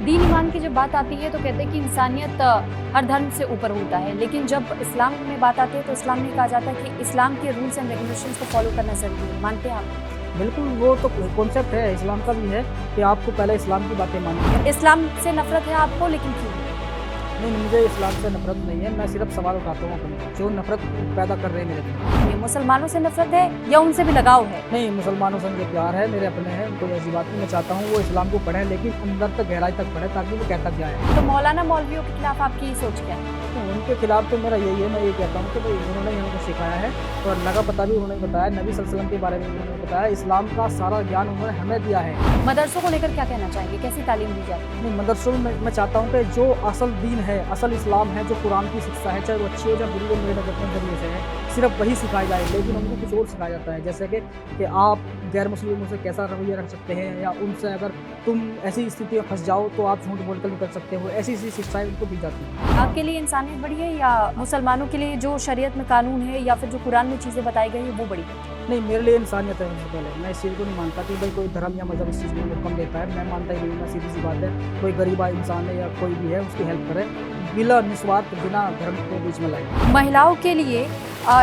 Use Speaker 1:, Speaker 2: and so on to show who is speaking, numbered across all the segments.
Speaker 1: दीन ईमान की जब बात आती है तो कहते हैं कि इंसानियत हर धर्म से ऊपर होता है, लेकिन जब इस्लाम में बात आती है तो इस्लाम में कहा जाता है कि इस्लाम के रूल्स एंड रेगुलेशंस को फॉलो करना जरूरी है। मानते हैं आप?
Speaker 2: बिल्कुल, वो तो कॉन्सेप्ट है इस्लाम का भी है कि आपको पहले इस्लाम की बातें माननी है।
Speaker 1: इस्लाम से नफरत है आपको, लेकिन क्यों?
Speaker 2: नहीं, मुझे इस्लाम से नफरत नहीं है, मैं सिर्फ सवाल उठाता हूँ अपने जो नफरत पैदा कर रहे हैं मेरे दिमाग में।
Speaker 1: ये मुसलमानों से नफरत है या उनसे भी लगाव है?
Speaker 2: नहीं, मुसलमानों से मुझे प्यार है, मेरे अपने हैं, कोई ऐसी बात नहीं। मैं चाहता हूँ वो इस्लाम को पढ़ें, लेकिन अंदर तक गहराई तक पढ़ें ताकि वो कहता जाए।
Speaker 1: तो मौलाना मौलवियों के खिलाफ आपकी सोच क्या है?
Speaker 2: तो उनके खिलाफ तो मेरा यही है, मैं ये कहता हूँ कि भाई उन्होंने ही हमको सिखाया है और अल्लाह का पता भी उन्होंने बताया, नबी सल्लल्लाहु अलैहि वसल्लम के बारे में उन्होंने बताया, इस्लाम का सारा ज्ञान उन्होंने हमें दिया है।
Speaker 1: मदरसों को लेकर क्या कहना चाहेंगे, कैसी तालीम दी जाती है?
Speaker 2: नहीं, मदरसों में मैं चाहता हूँ कि जो असल दीन है, असल इस्लाम है, जो कुरान की शिक्षा है, चाहे वो अच्छी हो चाहे बुरी हो, मेरे नज़र में जरिए से है, सिर्फ वही सिखाया जाए। लेकिन उनको कुछ और सिखाया जाता है, जैसे कि आप गैर मुस्लिमों से कैसा रवैया रख सकते हैं, या उनसे अगर तुम ऐसी स्थिति में फंस जाओ तो आप झूठ बोलकर निकल सकते हो, ऐसी ऐसी शिक्षाएं उनको दी जाती हैं।
Speaker 1: आपके लिए इंसानियत बड़ी है या मुसलमानों के लिए जो शरीयत में कानून है या फिर जो कुरान में चीज़ें बताई गई है वो बड़ी है?
Speaker 2: नहीं, मेरे लिए इंसानियत है सबसे पहले। मैं इस चीज़ को नहीं मानता कि भाई कोई धर्म या मजहब इस चीज़ को हुक्म देता है। मैं मानता ही नहीं, मैं सीधी सी बात है, कोई गरीबा इंसान है या कोई भी है उसकी हेल्प करे बिला निस्वार्थ, बिना धर्म को बीच में लाए।
Speaker 1: महिलाओं के लिए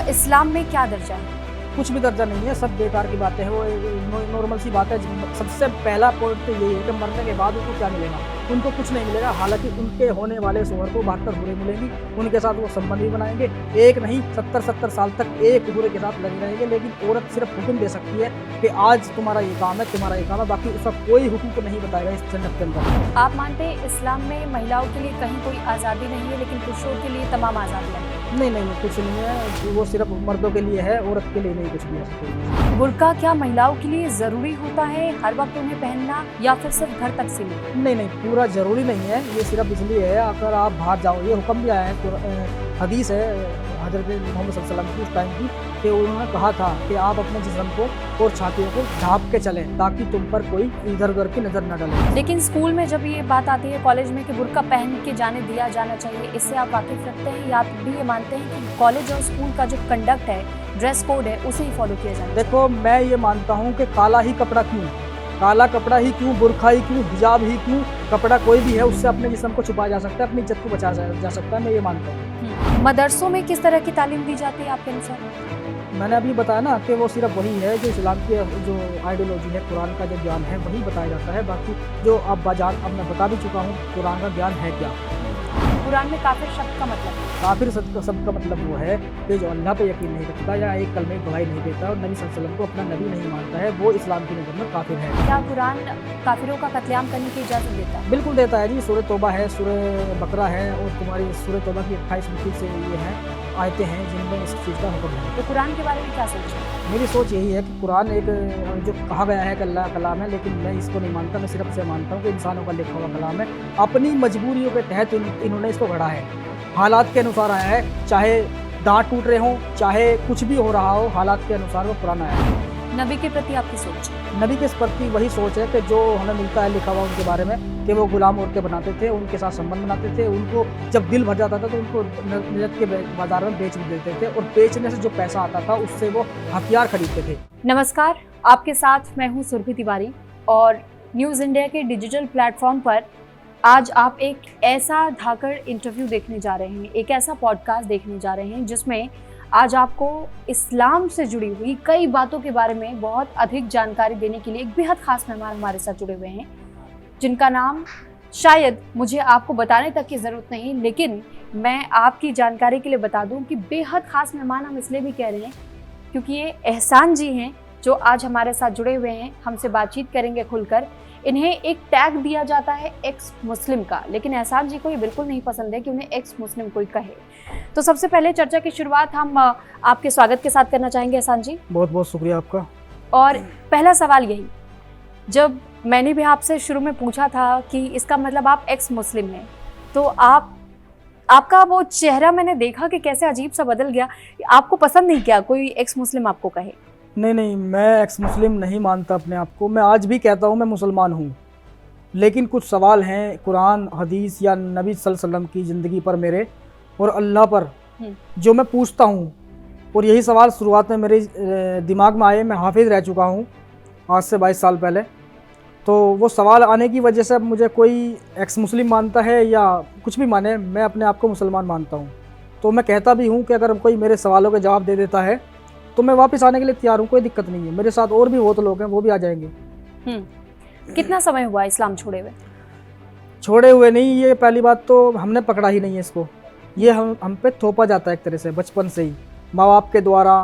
Speaker 1: इस्लाम में क्या दर्जा है?
Speaker 2: कुछ भी दर्जा नहीं है, सब बेकार की बातें हैं, वो नॉर्मल सी बात है। सबसे पहला पॉइंट तो यही है कि मरने के बाद उनको क्या मिलेगा, उनको कुछ नहीं मिलेगा। हालांकि उनके होने वाले शोहर को 72 हुरें मिलेंगी, उनके साथ वो संबंध भी बनाएंगे, एक नहीं 70-70 साल तक एक हुरे के साथ लगे रहेंगे। लेकिन औरत सिर्फ हुक्म दे सकती है कि आज तुम्हारा ये काम है, तुम्हारा ये काम है, बाकी उसका कोई हुक्म नहीं बताएगा इस जन्नत के अंदर।
Speaker 1: आप मानते हैं इस्लाम में महिलाओं के लिए कहीं कोई आज़ादी नहीं है, लेकिन पुरुषों के लिए तमाम आज़ादियाँ हैं?
Speaker 2: नहीं नहीं, कुछ नहीं है, वो सिर्फ मर्दों के लिए है, औरत के लिए नहीं, कुछ भी है।
Speaker 1: बुर्का क्या महिलाओं के लिए ज़रूरी होता है हर वक्त उन्हें पहनना, या फिर सिर्फ घर तक सीमित?
Speaker 2: नहीं नहीं, पूरा ज़रूरी नहीं है, ये सिर्फ इसलिए है अगर आप बाहर जाओ। ये हुक्म भी आया है, हदीस है हज़रत मोहम्मद सल्लल्लाहु अलैहि वसल्लम की उस टाइम की, कि उन्होंने कहा था कि आप अपने जिस्म को और छातियों को ढाँप के चलें ताकि तुम पर कोई इधर उधर की नज़र न डले।
Speaker 1: लेकिन स्कूल में जब ये बात आती है, कॉलेज में, कि बुर्का पहन के जाने दिया जाना चाहिए, इससे आप वाकिफ रखते हैं या आप भी ये मानते हैं कि कॉलेज और स्कूल का जो कंडक्ट है, ड्रेस कोड है, उसे ही फॉलो किया जाना?
Speaker 2: देखो, मैं ये मानता हूँ कि काला ही कपड़ा क्यों, काला कपड़ा ही क्यों, बुर्खा ही क्यों, हिजाब ही क्यों, कपड़ा कोई भी है उससे अपने जिस्म को छुपाया जा सकता है, अपनी इज्जत को बचाया जा सकता है, मैं ये मानता हूँ।
Speaker 1: मदरसों में किस तरह की तालीम दी जाती है आपके अनुसार?
Speaker 2: मैंने अभी बताया ना कि वो सिर्फ वही है जो इस्लाम की जो आइडियोलॉजी है, कुरान का जो ज्ञान है वही बताया जाता है। बाकी जो अब मैं बता भी चुका हूँ कुरान का ज्ञान है क्या।
Speaker 1: कुरान में काफिर शब्द का मतलब?
Speaker 2: काफिर शब्द का मतलब वो है कि जो अल्लाह पे यकीन नहीं रखता या एक कलमे की गवाही नहीं देता और नबी सल्लल्लाहु अलैहि वसल्लम को अपना नबी नहीं मानता है, वो इस्लाम की नज़र में काफिर है।
Speaker 1: क्या कुरान काफिरों का कत्लेआम करने की इजाज़त देता है?
Speaker 2: बिल्कुल देता है जी। सूरह तौबा है, सूरह बकरा है और तुम्हारी सूरह तौबा की 28 से ये हैं आयतें हैं जिनमें इस चीज़ का हुक्म है।
Speaker 1: तो कुरान के बारे में क्या सोच है?
Speaker 2: मेरी सोच यही है कि कुरान एक जो कहा गया है कि अल्लाह का कलाम है, लेकिन मैं इसको नहीं मानता। मैं सिर्फ से मानता हूँ कि इंसानों का लिखा हुआ कलाम है। अपनी मजबूरियों के तहत इन्होंने इसको गढ़ा है, हालात के अनुसार आया है। चाहे दांत टूट रहे हों, चाहे कुछ भी हो रहा हो, हालात के अनुसार वो कुरान आया है।
Speaker 1: नबी के प्रति आपकी सोच?
Speaker 2: नबी के प्रति वही सोच है कि जो हमें मिलता है लिखा हुआ उनके बारे में, कि वो गुलाम औरतें बनाते थे, उनके साथ संबंध बनाते थे, उनको जब दिल भर जाता था तो उनको नजत के बाजार में बेच भी देते थे और बेचने से जो पैसा आता था उससे वो हथियार खरीदते थे।
Speaker 1: नमस्कार, आपके साथ मैं हूँ सुरभि तिवारी और न्यूज़ इंडिया के डिजिटल प्लेटफॉर्म पर आज आप एक ऐसा धाकड़ इंटरव्यू देखने जा रहे हैं, एक ऐसा पॉडकास्ट देखने जा रहे हैं जिसमें आज आपको इस्लाम से जुड़ी हुई कई बातों के बारे में बहुत अधिक जानकारी देने के लिए एक बेहद खास मेहमान हमारे साथ जुड़े हुए हैं, जिनका नाम शायद मुझे आपको बताने तक की ज़रूरत नहीं, लेकिन मैं आपकी जानकारी के लिए बता दूं कि बेहद खास मेहमान हम इसलिए भी कह रहे हैं क्योंकि ये एहसान जी हैं जो आज हमारे साथ जुड़े हुए हैं, हमसे बातचीत करेंगे खुलकर। इन्हें एक टैग दिया जाता है एक्स मुस्लिम का, लेकिन एहसान जी को ये बिल्कुल नहीं पसंद है कि उन्हें एक्स मुस्लिम कोई कहे। तो सबसे पहले चर्चा की शुरुआत हम आपके स्वागत के साथ करना चाहेंगे एहसान जी।
Speaker 2: बहुत बहुत शुक्रिया आपका।
Speaker 1: और पहला सवाल यही, जब मैंने भी आपसे शुरू में पूछा था कि इसका मतलब आप एक्स मुस्लिम हैं, तो आपका वो चेहरा मैंने देखा कि कैसे अजीब सा बदल गया। आपको पसंद नहीं क्या कोई एक्स मुस्लिम आपको कहे?
Speaker 2: नहीं, मैं एक्स मुस्लिम नहीं मानता अपने आप को। मैं आज भी कहता हूँ मैं मुसलमान हूँ, लेकिन कुछ सवाल हैं कुरान, हदीस या नबी सल्लल्लाहु अलैहि वसल्लम की ज़िंदगी पर मेरे और अल्लाह पर जो मैं पूछता हूँ। और यही सवाल शुरुआत में मेरे दिमाग में आए। मैं हाफिज़ रह चुका हूँ आज से 22 साल पहले, तो वो सवाल आने की वजह से अब मुझे कोई एक्स मुस्लिम मानता है या कुछ भी माने, मैं अपने आप को मुसलमान मानता हूँ। तो मैं कहता भी हूँ कि अगर कोई मेरे सवालों के जवाब दे देता है तो मैं वापस आने के लिए तैयार हूँ, कोई दिक्कत नहीं है। मेरे साथ और भी बहुत लोग हैं, वो भी आ जाएंगे।
Speaker 1: कितना समय हुआ इस्लाम छोड़े हुए?
Speaker 2: छोड़े हुए नहीं, ये पहली बात तो हमने पकड़ा ही नहीं है इसको। ये हम पे थोपा जाता है एक तरह से बचपन से ही, माँ बाप के द्वारा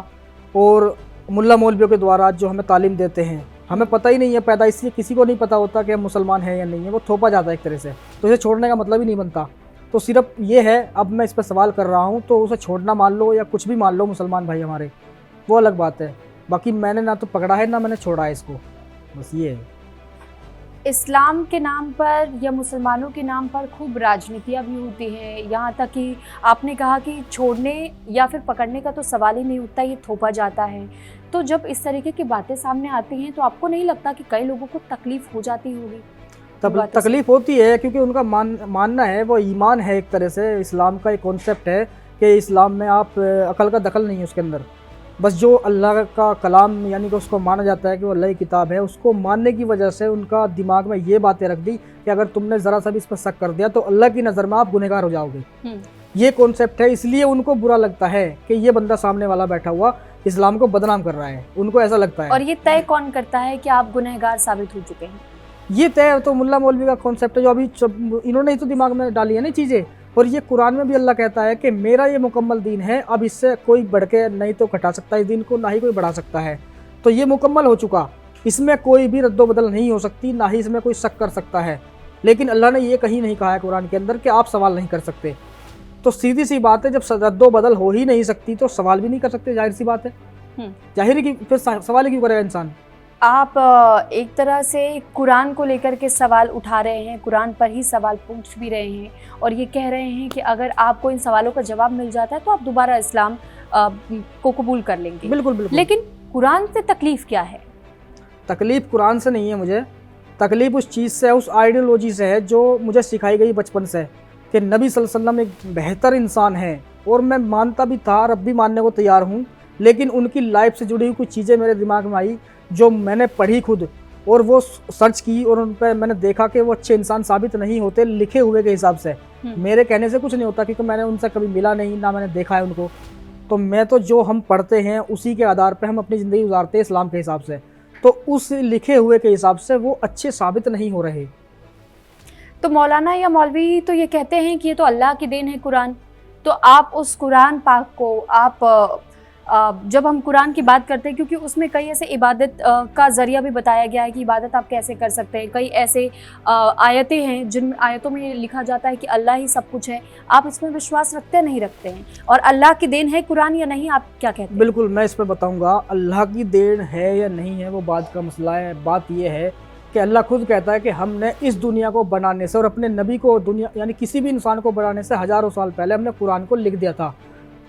Speaker 2: और मुल्ला मौलवियों के द्वारा जो हमें तालीम देते हैं। हमें पता ही नहीं है पैदा, इसलिए किसी को नहीं पता होता कि हम मुसलमान हैं या नहीं है, वो थोपा जाता है एक तरह से। तो इसे छोड़ने का मतलब ही नहीं बनता। तो सिर्फ ये है, अब मैं इस पर सवाल कर रहा हूँ तो उसे छोड़ना मान लो या कुछ भी मान लो, मुसलमान भाई हमारे, वो अलग बात है। बाकी मैंने ना तो पकड़ा है ना मैंने छोड़ा है इसको, बस ये है।
Speaker 1: इस्लाम के नाम पर या मुसलमानों के नाम पर खूब राजनीतियाँ भी होती हैं, यहाँ तक कि आपने कहा कि छोड़ने या फिर पकड़ने का तो सवाल ही नहीं उठता, ये थोपा जाता है। तो जब इस तरीके की बातें सामने आती हैं तो आपको नहीं लगता कि कई लोगों को तकलीफ हो जाती होगी?
Speaker 2: तकलीफ होती है, क्योंकि उनका मानना है, वो ईमान है एक तरह से। इस्लाम का एक कॉन्सेप्ट है कि इस्लाम में आप अकल का दखल नहीं है उसके अंदर। बस जो अल्लाह का कलाम यानी कि उसको माना जाता है कि वो अल्लाह की किताब है, उसको मानने की वजह से उनका दिमाग में ये बातें रख दी कि अगर तुमने ज़रा सा भी इस पर शक कर दिया तो अल्लाह की नज़र में आप गुनहगार हो जाओगे। ये कॉन्सेप्ट है, इसलिए उनको बुरा लगता है कि ये बंदा सामने वाला बैठा हुआ इस्लाम को बदनाम कर रहा है, उनको ऐसा लगता है।
Speaker 1: और ये तय कौन करता है कि आप गुनहगार साबित हो चुके हैं?
Speaker 2: ये तय तो मुल्ला मौलवी का कॉन्सेप्ट है, जो अभी इन्होंने ही तो दिमाग में डाली है ना चीज़ें। और ये कुरान में भी अल्लाह कहता है कि मेरा ये मुकम्मल दीन है, अब इससे कोई बढ़ के नहीं तो घटा सकता इस दीन को, ना ही कोई बढ़ा सकता है। तो ये मुकम्मल हो चुका, इसमें कोई भी रद्दोबदल नहीं हो सकती, ना ही इसमें कोई शक कर सकता है। लेकिन अल्लाह ने ये कहीं नहीं कहा है कुरान के अंदर कि आप सवाल नहीं कर सकते। तो सीधी सी बात है, जब रद्दोबदल हो ही नहीं सकती तो सवाल भी नहीं कर सकते, जाहिर सी बात है। जाहिर है कि फिर सवाल क्यों करेगा इंसान।
Speaker 1: आप एक तरह से कुरान को लेकर के सवाल उठा रहे हैं, कुरान पर ही सवाल पूछ भी रहे हैं और ये कह रहे हैं कि अगर आपको इन सवालों का जवाब मिल जाता है तो आप दोबारा इस्लाम को कबूल कर लेंगे।
Speaker 2: बिल्कुल बिल्कुल।
Speaker 1: लेकिन कुरान से तकलीफ क्या है?
Speaker 2: तकलीफ कुरान से नहीं है मुझे, तकलीफ उस चीज़ से है, उस आइडियोलॉजी से है जो मुझे सिखाई गई बचपन से कि नबी सल्लल्लाहु अलैहि वसल्लम एक बेहतर इंसान है। और मैं मानता भी था, अब भी मानने को तैयार हूँ, लेकिन उनकी लाइफ से जुड़ी हुई कुछ चीज़ें मेरे दिमाग में आई जो मैंने पढ़ी खुद और वो सर्च की और उन पर मैंने देखा कि वो अच्छे इंसान साबित नहीं होते लिखे हुए के हिसाब से। मेरे कहने से कुछ नहीं होता, क्योंकि मैंने उनसे कभी मिला नहीं, ना मैंने देखा है उनको। तो मैं तो जो हम पढ़ते हैं उसी के आधार पर हम अपनी ज़िंदगी गुजारते हैं इस्लाम के हिसाब से। तो उस लिखे हुए के हिसाब से वो अच्छे साबित नहीं हो रहे।
Speaker 1: तो मौलाना या मौलवी तो ये कहते हैं कि ये तो अल्लाह की देन है कुरान। तो आप उस कुरान पाक को आप जब हम कुरान की बात करते हैं, क्योंकि उसमें कई ऐसे इबादत का ज़रिया भी बताया गया है कि इबादत आप कैसे कर सकते हैं, कई ऐसे आयतें हैं जिन आयतों में लिखा जाता है कि अल्लाह ही सब कुछ है, आप इसमें विश्वास रखते नहीं रखते हैं? और अल्लाह की देन है कुरान या नहीं, आप क्या कहते हैं?
Speaker 2: बिल्कुल, मैं इस पर बताऊँगा। अल्लाह की देन है या नहीं है वो बात का मसला है। बात ये है कि अल्लाह खुद कहता है कि हमने इस दुनिया को बनाने से और अपने नबी को दुनिया यानी किसी भी इंसान को बनाने से हज़ारों साल पहले हमने कुरान को लिख दिया था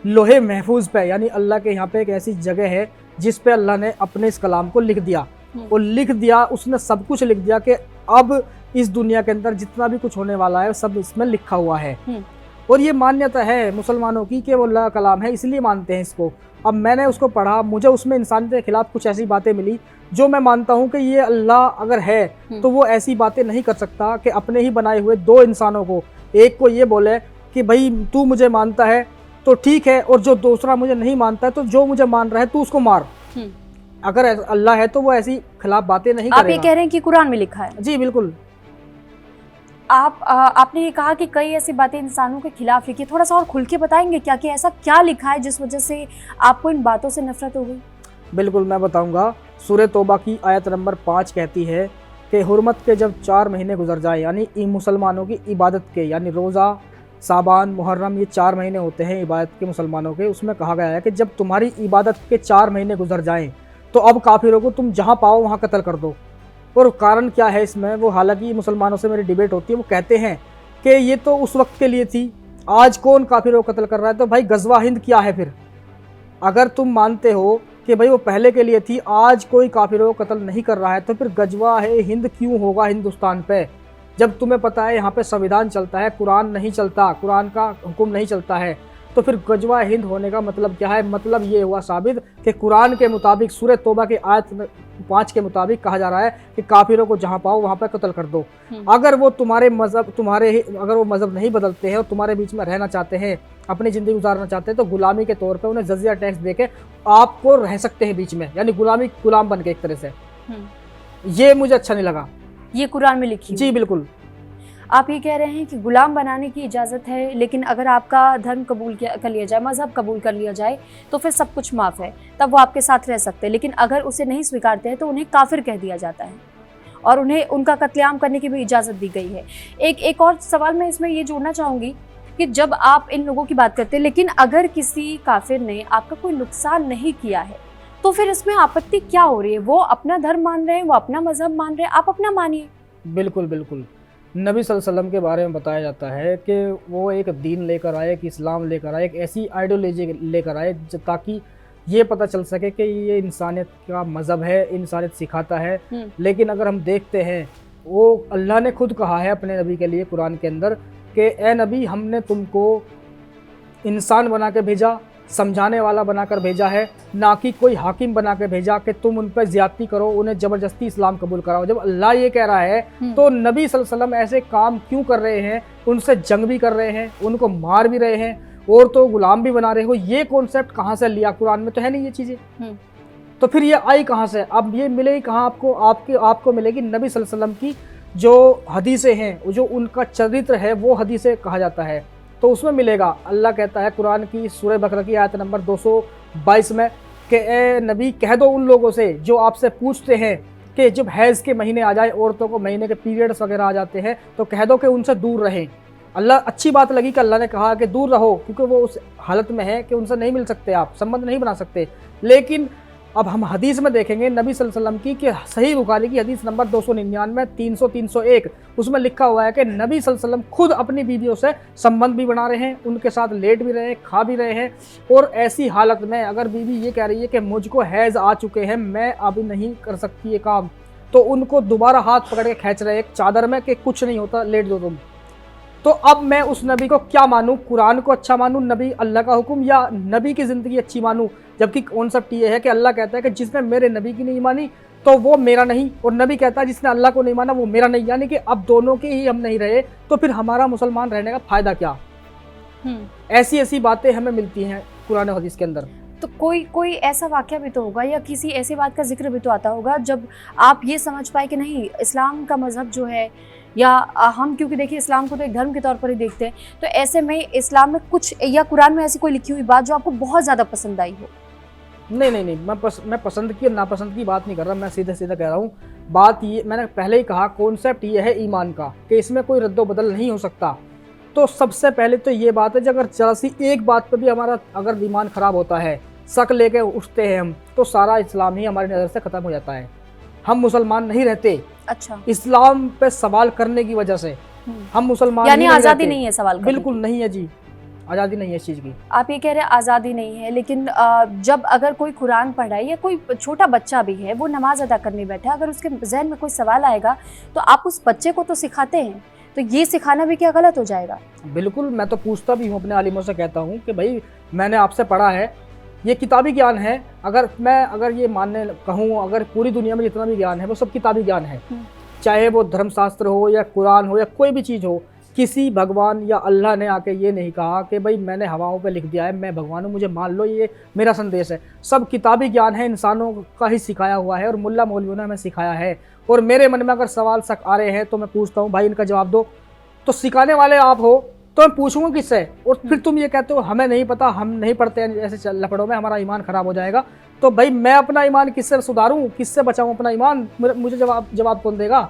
Speaker 2: लोहे महफूज पे। यानी अल्लाह के यहाँ पे एक ऐसी जगह है जिस पे अल्लाह ने अपने इस कलाम को लिख दिया। और लिख दिया, उसने सब कुछ लिख दिया कि अब इस दुनिया के अंदर जितना भी कुछ होने वाला है सब इसमें लिखा हुआ है। और ये मान्यता है मुसलमानों की कि वो अल्लाह का कलाम है, इसलिए मानते हैं इसको। अब मैंने उसको पढ़ा, मुझे उसमें इंसानियत के खिलाफ कुछ ऐसी बातें मिली जो मैं मानता हूँ कि ये अल्लाह अगर है तो वो ऐसी बातें नहीं कर सकता कि अपने ही बनाए हुए दो इंसानों को, एक को ये बोले कि भाई तू मुझे मानता है तो ठीक है, और जो दूसरा मुझे नहीं मानता है तो जो मुझे मान रहा है तू उसको मार। अगर अल्लाह है तो वो ऐसी खिलाफ बातें नहीं करेगा।
Speaker 1: आप ये कह रहे हैं कि कुरान में लिखा है?
Speaker 2: जी बिल्कुल।
Speaker 1: आपने ये कहा कि कई ऐसी बातें इंसानों के खिलाफ लिखी, थोड़ा सा और खुल के बताएंगे क्या कि ऐसा क्या लिखा है जिस वजह से आपको इन बातों से नफरत हो गई?
Speaker 2: बिल्कुल, मैं बताऊंगा। सूरह तौबा की आयत नंबर 5 कहती है कि हुर्मत के जब 4 महीने गुजर जाए, यानी मुसलमानों की इबादत के, यानी रोज़ा, साबान, मुहर्रम, ये 4 महीने होते हैं इबादत के मुसलमानों के। उसमें कहा गया है कि जब तुम्हारी इबादत के 4 महीने गुजर जाएं तो अब काफिरों को तुम जहाँ पाओ वहाँ कत्ल कर दो। और कारण क्या है इसमें, वो हालांकि मुसलमानों से मेरी डिबेट होती है, वो कहते हैं कि ये तो उस वक्त के लिए थी, आज कौन काफिरों को कत्ल कर रहा है? तो भाई गजवा हिंद क्या है फिर? अगर तुम मानते हो कि भाई वो पहले के लिए थी, आज कोई काफिरों को कत्ल नहीं कर रहा है, तो फिर गजवा है हिंद क्यों होगा हिंदुस्तान पे? जब तुम्हें पता है यहाँ पे संविधान चलता है, कुरान नहीं चलता, कुरान का हुक्म नहीं चलता है। तो फिर गजवा हिंद होने का मतलब क्या है? मतलब ये हुआ साबित कि कुरान के मुताबिक सूरह तौबा की आयत 5 के मुताबिक कहा जा रहा है कि काफिरों को जहाँ पाओ वहाँ पर कत्ल कर दो। अगर वो तुम्हारे मजहब अगर वो मजहब नहीं बदलते हैं और तुम्हारे बीच में रहना चाहते हैं, अपनी ज़िंदगी गुजारना चाहते हैं, तो गुलामी के तौर पे उन्हें जजिया टैक्स देके आपको रह सकते हैं बीच में, यानी गुलाम बन के एक तरह से। ये मुझे अच्छा नहीं लगा।
Speaker 1: ये कुरान में लिखी?
Speaker 2: जी बिल्कुल।
Speaker 1: आप ये कह रहे हैं कि गुलाम बनाने की इजाज़त है, लेकिन अगर आपका धर्म कबूल कर लिया जाए, मज़हब कबूल कर लिया जाए, तो फिर सब कुछ माफ़ है, तब वो आपके साथ रह सकते हैं। लेकिन अगर उसे नहीं स्वीकारते हैं तो उन्हें काफिर कह दिया जाता है और उन्हें उनका कत्लेआम करने की भी इजाज़त दी गई है। एक और सवाल मैं इसमें ये जोड़ना चाहूँगी कि जब आप इन लोगों की बात करते हैं, लेकिन अगर किसी काफिर ने आपका कोई नुकसान नहीं किया है, तो फिर इसमें आपत्ति क्या हो रही है? वो अपना धर्म मान रहे हैं, वो अपना मजहब मान रहे हैं, आप अपना मानिए।
Speaker 2: बिल्कुल बिल्कुल। नबी सल्लल्लाहु अलैहि वसल्लम के बारे में बताया जाता है कि वो एक दीन लेकर आए, एक इस्लाम लेकर आए, एक ऐसी आइडियोलॉजी लेकर आए ताकि ये पता चल सके कि ये इंसानियत का मज़हब है, इंसानियत सिखाता है। लेकिन अगर हम देखते हैं, वो अल्लाह ने खुद कहा है अपने नबी के लिए कुरान के अंदर कि ए नबी, हमने तुमको इंसान बना के भेजा, समझाने वाला बनाकर भेजा है, ना कि कोई हाकिम बना के भेजा कि तुम उन पर ज्यादती करो, उन्हें ज़बरदस्ती इस्लाम कबूल कराओ। जब अल्लाह ये कह रहा है तो नबी सल्लल्लाहु अलैहि वसल्लम ऐसे काम क्यों कर रहे हैं? उनसे जंग भी कर रहे हैं, उनको मार भी रहे हैं और तो गुलाम भी बना रहे हो। ये कॉन्सेप्ट कहाँ से लिया? कुरान में तो है नहीं ये चीज़ें। तो फिर ये आई कहाँ से? अब ये मिलेगी कहाँ आपको? आपको मिलेगी नबी सल्लल्लाहु अलैहि वसल्लम की जो हदीसें हैं, जो उनका चरित्र है, वो हदीसें कहा जाता है, तो उसमें मिलेगा। अल्लाह कहता है कुरान की सूरह बकरा की आयत नंबर 222 में कि ए नबी, कह दो उन लोगों से जो आपसे पूछते हैं कि जब हैज़ के महीने आ जाए, औरतों को महीने के पीरियड्स वगैरह आ जाते हैं, तो कह दो कि उनसे दूर रहें। अल्लाह, अच्छी बात लगी कि अल्लाह ने कहा कि दूर रहो, क्योंकि वो उस हालत में है कि उनसे नहीं मिल सकते, आप संबंध नहीं बना सकते। लेकिन अब हम हदीस में देखेंगे नबी सल्लल्लाहु अलैहि वसल्लम की कि सही बुखारी की हदीस नंबर 299, 300, 301, उसमें लिखा हुआ है कि नबी सल्लल्लाहु अलैहि वसल्लम खुद अपनी बीवियों से संबंध भी बना रहे हैं, उनके साथ लेट भी रहे हैं, खा भी रहे हैं। और ऐसी हालत में अगर बीवी ये कह रही है कि मुझको हैज़ आ चुके हैं, मैं अब नहीं कर सकती ये काम, तो उनको दोबारा हाथ पकड़ के खींच रहे एक चादर में कि कुछ नहीं होता, लेट दो तुम। तो अब मैं उस नबी को क्या मानूं? कुरान को अच्छा मानूं, नबी अल्लाह का हुक्म, या नबी की ज़िंदगी अच्छी मानूं? जबकि कॉन्सेप्ट ये है कि अल्लाह कहता है कि जिसने मेरे नबी की नहीं मानी तो वो मेरा नहीं, और नबी कहता है जिसने अल्लाह को नहीं माना वो मेरा नहीं। यानी कि अब दोनों के ही हम नहीं रहे, तो फिर हमारा मुसलमान रहने का फ़ायदा क्या? ऐसी बातें हमें मिलती हैं कुरान और हदीस के अंदर।
Speaker 1: तो कोई ऐसा वाक़या भी तो होगा या किसी ऐसी बात का जिक्र भी तो आता होगा जब आप ये समझ पाए कि नहीं, इस्लाम का मज़हब जो है, या हम क्योंकि देखिए इस्लाम को तो एक धर्म के तौर पर ही देखते हैं, तो ऐसे में इस्लाम में कुछ या कुरान में ऐसी कोई लिखी हुई बात जो आपको बहुत ज़्यादा पसंद आई हो?
Speaker 2: नहीं, मैं पसंद की और नापसंद की बात नहीं कर रहा, मैं सीधे सीधा कह रहा हूँ। बात ये, मैंने पहले ही कहा, कॉन्सेप्ट ये है ईमान का कि इसमें कोई रद्दो बदल नहीं हो सकता। तो सबसे पहले तो ये बात है कि अगर जरा सी एक बात पर भी हमारा अगर ईमान ख़राब होता है, शक लेके उठते हैं हम, तो सारा इस्लाम ही हमारी नज़र से ख़त्म हो जाता है। हम मुसलमान नहीं रहते।
Speaker 1: अच्छा। इस्लाम
Speaker 2: पे सवाल करने की वजह से हम मुसलमान,
Speaker 1: यानी आज़ादी नहीं है सवाल करने?
Speaker 2: बिल्कुल नहीं है जी, आज़ादी नहीं है इस चीज़ की।
Speaker 1: आप ये कह रहे हैं आज़ादी नहीं है, लेकिन जब अगर कोई कुरान पढ़ा है या कोई छोटा बच्चा भी है, वो नमाज अदा करने बैठा है, अगर उसके जहन में कोई सवाल आएगा तो आप उस बच्चे को तो सिखाते हैं, तो ये सिखाना भी क्या गलत हो जाएगा? बिल्कुल,
Speaker 2: मैं तो पूछता भी हूँ अपने आलिमों से, कहता हूँ कि भाई मैंने आपसे पढ़ा है, ये किताबी ज्ञान है। अगर ये मानने कहूँ, अगर पूरी दुनिया में जितना भी ज्ञान है वो सब किताबी ज्ञान है, चाहे वो धर्मशास्त्र हो या कुरान हो या कोई भी चीज़ हो। किसी भगवान या अल्लाह ने आके ये नहीं कहा कि भाई मैंने हवाओं पे लिख दिया है, मैं भगवान हूँ, मुझे मान लो, ये मेरा संदेश है। सब किताबी ज्ञान है, इंसानों का ही सिखाया हुआ है और मुल्ला मौलवियों ने हमें सिखाया है। और मेरे मन में अगर सवाल शक आ रहे हैं तो मैं पूछता हूँ, भाई इनका जवाब दो। तो सिखाने वाले आप हो तो मैं पूछूंगा किससे? और फिर तुम ये कहते हो हमें नहीं पता, हम नहीं पढ़ते हैं, ऐसे लफड़ों में हमारा ईमान ख़राब हो जाएगा। तो भाई मैं अपना ईमान किससे सुधारूं, किससे बचाऊं अपना ईमान? मुझे जवाब कौन देगा?